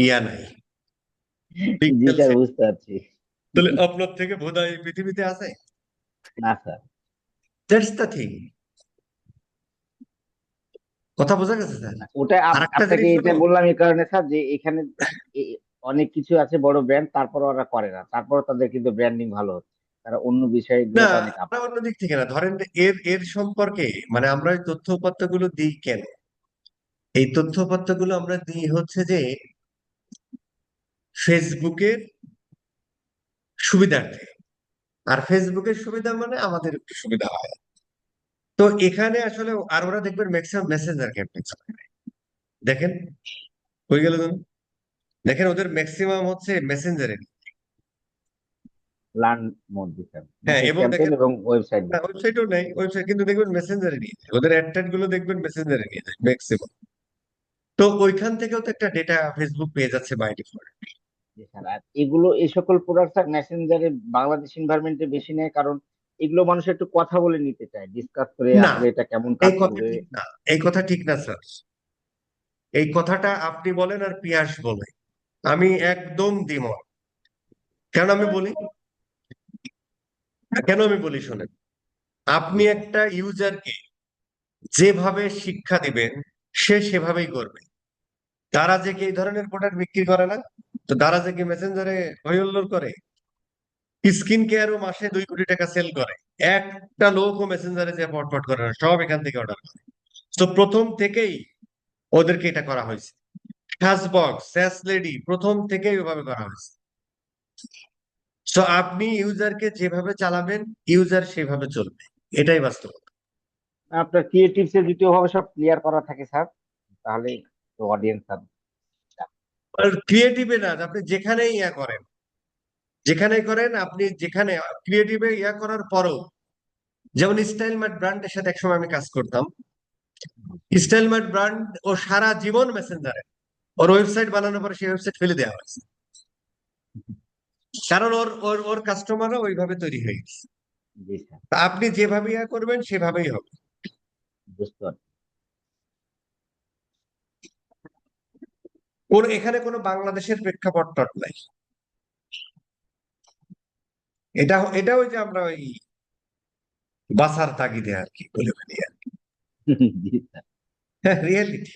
ইয়া নাই, জি পিক্সেল স্যার, সেট, বুঝতে পারছি। তাহলে আপনার থেকে বোধহয় এই পৃথিবীতে আছে? না স্যার, দ্যাটস দ্য থিং। কথা বোঝা গেছে স্যার? না ওটা আর একটা আপনাকে জিনিস এটা হলো, বললাম এই কারণে স্যার, যে এখানে অনেক কিছু আছে বড় ব্র্যান্ড, তারপর ওরা করে না, তারপর তাদের কিন্তু ব্র্যান্ডিং ভালো হচ্ছে, তারা অন্য না বিষয়গুলোতে অনেক আপ। আমরা অন্য দিক থেকে না, ধরেন যে এর এর সম্পর্কে মানে আমরা এই তথ্য উপাত্তগুলো দিই কেন? এই তথ্য উপাত্তগুলো আমরা দিই হচ্ছে যে ফেসবুকের সুবিধার্থে। আর ফেসবুকের সুবিধা মানে আমাদের একটু সুবিধা হয়। তো এখানে আসলে আর ওরা দেখবেন ম্যাক্সিমাম মেসেঞ্জার ক্যাম্পেইন চালায়। দেখেন, হয়ে গেল না? দেখেন ওদের ম্যাক্সিমাম হচ্ছে মেসেঞ্জারে। লার্ন মোড দিচ্ছেন, হ্যাঁ, মেসেজ এবং ক্যাম্পেইন দেখেন এবং ওয়েবসাইট। ওয়েবসাইটও নেই, ওয়েবসাইট কিন্তু দেখবেন মেসেঞ্জারে নিয়ে যায়, ওদের অ্যাড গুলো দেখবেন মেসেঞ্জারে নিয়ে যায় ম্যাক্সিমাম। তো ওইখান থেকেও তো একটা ডেটা ফেসবুক পেয়ে যাচ্ছে বাই ডিফল্ট। আর এগুলো, এই সকল প্রোডাক্ট আর মেসেঞ্জারে বাংলাদেশ এনভায়রনমেন্টে বেশি নেয়, কারণ এগুলো মানুষ একটু কথা বলে নিতে চায়, ডিসকাস করে না, আসলে এটা কেমন এই কাজ কথা করবে। ঠিক না, এই কথা ঠিক না স্যার। এই কথাটা আপনি বলেন আর পিয়াস বলে, আমি একদম দ্বিমত। কেন আমি বলি, শোনেন, আপনি একটা ইউজারকে যেভাবে শিক্ষা দিবেন সে সেভাবেই করবে। তারা যে কি এই ধরনের প্রোডাক্ট বিক্রি করে না, তো তারা যে কি মেসেঞ্জারে হইহুল্লোড় করে, স্কিন কেয়ারও মাসে 2 কোটি টাকা সেল করে, একটা লোকও মেসেঞ্জারে যে পটপট করে না, সব এখান থেকে অর্ডার করে। তো প্রথম থেকেই ওদেরকে এটা করা হয়েছে। হ্যাশবক্স, স্যাস লেডি, প্রথম থেকেই ওইভাবে করা হয়েছে। তো আপনি ইউজারকে যেভাবে চালাবেন ইউজার সেভাবে চলবে, এটাই বাস্তব। আপনার ক্রিয়েটিভস এর দ্বিতীয় ভাবে সব ক্লিয়ার করা থাকে স্যার, তাহলে তো অডিয়েন্স স্যার। আর ক্রিয়েটিভে না, আপনি যেখানেই ইয়া করেন, যেখানেই করেন আপনি, যেখানে ক্রিয়েটিভে ইয়া করার পরও, যেমন স্টাইল মার্ট ব্র্যান্ডের সাথে একসময় আমি কাজ করতাম। স্টাইল মার্ট ব্র্যান্ড ও সারা জীবন মেসেঞ্জারে, ওর ওয়েবসাইট বানানোর পরে সেই ওয়েবসাইট ফেলে দেওয়া হয়েছে, কারণ ওর ওর ওর কাস্টমাররা ওইভাবে তৈরি হয়ে গেছে। জি স্যার, তা আপনি যেভাবে ইয়া করবেন সেভাবেই হবে। বুঝতে পারছি। ওর এখানে কোনো বাংলাদেশের প্রেক্ষাপট টট নাই। এটা এটা ওই যে আমরা ওই বাসার তাগিদে আর কি বলে ফেলি আর কি। জি স্যার। হ্যাঁ, রিয়েলিটি,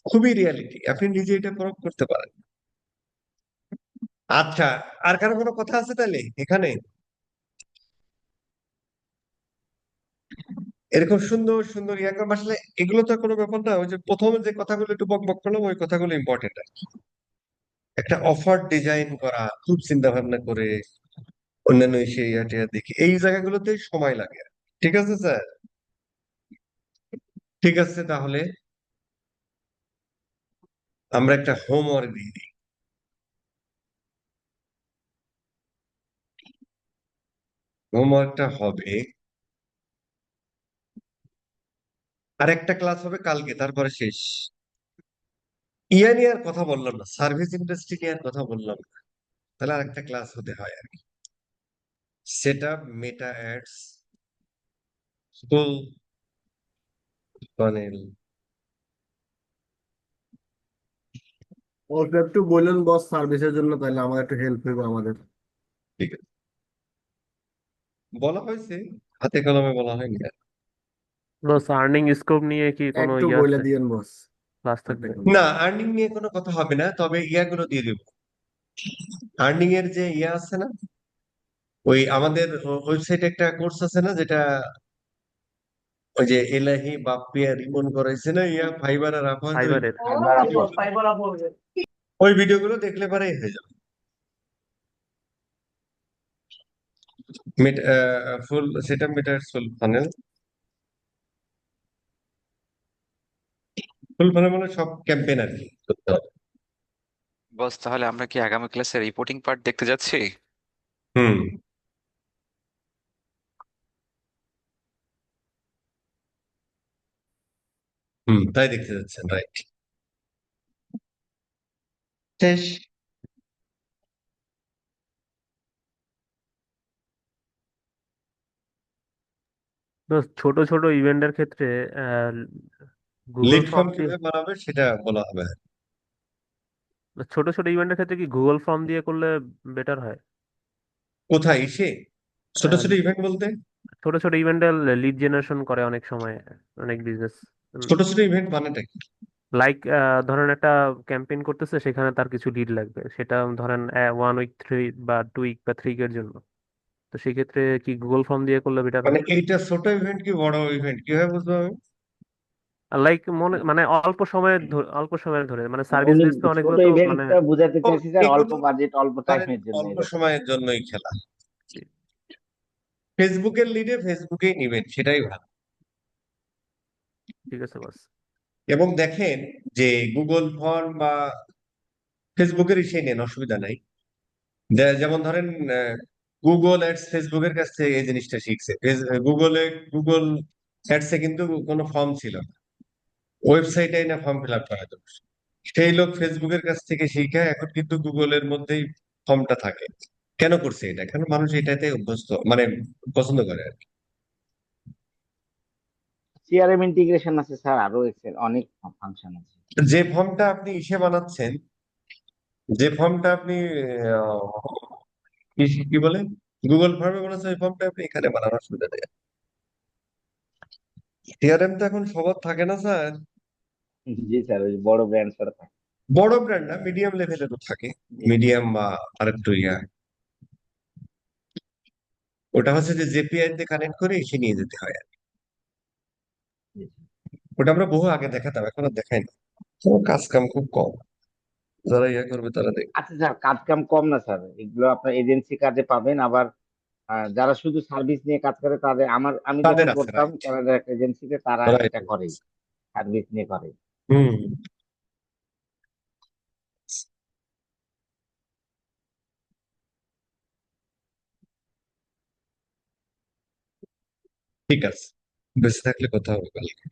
খুবই রিয়েলিটি, আপনি নিজে এটা প্রয়োগ করতে পারেন। আচ্ছা, আর কারো কোনো কথা আছে তাহলে এখানে? এরকম সুন্দর সুন্দর ইয়া করবো আসলে, এগুলো তো কোনো ব্যাপার না, ওই যে প্রথমে যে কথাগুলো একটু বক বক করলাম ওই কথাগুলো ইম্পর্টেন্ট আর কি। একটা অফার ডিজাইন করা খুব চিন্তা ভাবনা করে, অন্যান্য এসে ইয়া টিয়া দেখি, এই জায়গাগুলোতে সময় লাগে আর কি। ঠিক আছে স্যার, ঠিক আছে তাহলে আমরা একটা হোমওয়ার্ক দিয়ে দিই। হোমওয়ার্কটা হবে, আর একটা ক্লাস হবে কালকে, তারপরে শেষ। ইয়া নিয়ে আর কথা বললাম না, সার্ভিস ইন্ডাস্ট্রি নিয়ে আর কথা বললাম না, তাহলে আর একটা ক্লাস হতে হয় আর কি। সেট আপ মেটা অ্যাডস ফুল ফানেল। ওটা একটু বললেন বস সার্ভিসের জন্য, তাহলে আমার একটু হেল্প হবে আমাদের। ঠিক আছে, বলা হয়েছে, হাতে কলমে বলা হয়নি আর। বস আর্নিং স্কোপ নিয়ে কি কোনো একটু ইয়ে বলে আছে, দিয়েন বস। ক্লাস থাকবে? না, আর্নিং নিয়ে কোনো কথা হবে না, তবে ইয়াগুলো দিয়ে দেবো। আর্নিং এর যে ইয়া আছে না, ওই আমাদের ওয়েবসাইটে একটা কোর্স আছে না, যেটা ওই যে এলাহি বাপ্পিয়া রিপন করাইছে না, ইয়া ফাইবার আর আপওয়ার্ক, ওই ফাইবারের? Fibre Upwork. ওই ভিডিওগুলো দেখলে পরেই হয়ে যাবে। ফুল সেটআপ মিটার ফুল ফানেল। ফুল ফানেল মানে সব ক্যাম্পেইন আর কি করতে হবে। বস তাহলে আমরা কি আগামী ক্লাসে রিপোর্টিং পার্ট দেখতে যাচ্ছি? হুম, হুম, তাই দেখতে যাচ্ছেন, রাইট। শেষ। বস ছোট ছোট ইভেন্টের ক্ষেত্রে গুগল লিড ফর্ম ফর্ম দিয়ে, কিভাবে বানাবে সেটা বলা হবে। ছোট ছোট ইভেন্টের ক্ষেত্রে কি গুগল ফর্ম দিয়ে করলে বেটার হয়? কোথায় এসে ছোট আহ, ছোট ইভেন্ট বলতে? ছোট ছোট ইভেন্টে লিড জেনারেশন করে অনেক সময় অনেক বিজনেস। ছোট ছোট ইভেন্ট মানেটা কি? লাইক ধরেন একটা ক্যাম্পেইন করতেছে, সেখানে তার কিছু লিড লাগবে, সেটা ধরেন 1 উইক 2 উইক বা 3 উইকের জন্য। তো সেক্ষেত্রে কি গুগল ফর্ম দিয়ে করলে বেটার মানে হয়? এইটা ছোট ইভেন্ট কি বড় ইভেন্ট কিভাবে বুঝবো আমি? লাইক মানে অল্প সময়ের ধরে মানে সার্ভিস উনি বেস তো ছোট অনেকগুলো তো মানে। ইভেন্টটা বুঝাতে ও, চাইছি স্যার, অল্প এগুলো বাজেট অল্প ধরেন টাইমের জন্য অল্প এরকম। সময়ের জন্যই খেলা। ফেসবুকের লিডে ফেসবুকেই নিবেন, সেটাই ভালো। ঠিক আছে বস। এবং দেখেন যে গুগল ফর্ম বা ফেসবুকের ইসে নেন, অসুবিধা নাই। যেমন ধরেন গুগল অ্যাডস ফেসবুকের কাছ থেকে এই জিনিসটা শিখছে। গুগল অ্যাডসে কিন্তু কোনো ফর্ম ছিল না, ওয়েবসাইটে না ফর্ম ফিল আপ করা যেত। সেই লোক ফেসবুকের কাছ থেকে শিখে এখন কিন্তু গুগলের মধ্যেই ফর্মটা থাকে। কেন করছে এটা? কারণ মানুষ এটাতে অভ্যস্ত, মানে পছন্দ করে আর কি। সিআরএম ইন্টিগ্রেশন আছে স্যার, আরো এক্সেল অনেক ফাংশন আছে। যে ফর্মটা আপনি ইসে বানাচ্ছেন, যে ফর্মটা আপনি আহ, কি কি বলে গুগল ফর্মে বানাচ্ছেন, ওই ফর্মটা আপনি এখানে বানানোর সুবিধা নেই। সিআরএম তো এখন সবার থাকে না স্যার। জি স্যার, ওই বড় ব্র্যান্ড ছাড়া থাকে। বড় ব্র্যান্ড না, মিডিয়াম লেভেলে তো থাকে। মিডিয়াম বা আরেকটু ইয়া, ওটা হচ্ছে যে জেপিআই তে কানেক্ট করে এসে নিয়ে যেতে হয় আর কি। জি। ওটা আমরা বহু আগে দেখাতাম, এখন আর দেখাই না। তো কাজ কাম খুব কম, যারা ইয়া করবে তারা দেখবে। আচ্ছা স্যার, কাজ কাম কম না স্যার, এগুলো আপনার এজেন্সি কাজে পাবেন। আবার যারা শুধু সার্ভিস নিয়ে কাজ করে তাদের, আমি তাদের যখন আছে, করতাম রাইট, কানাডার একটা এজেন্সিতে, তারা রাইট। এটা করে, সার্ভিস নিয়ে করে। হুম, ঠিক আছে, বেঁচে থাকলে কথা হবে কালকে।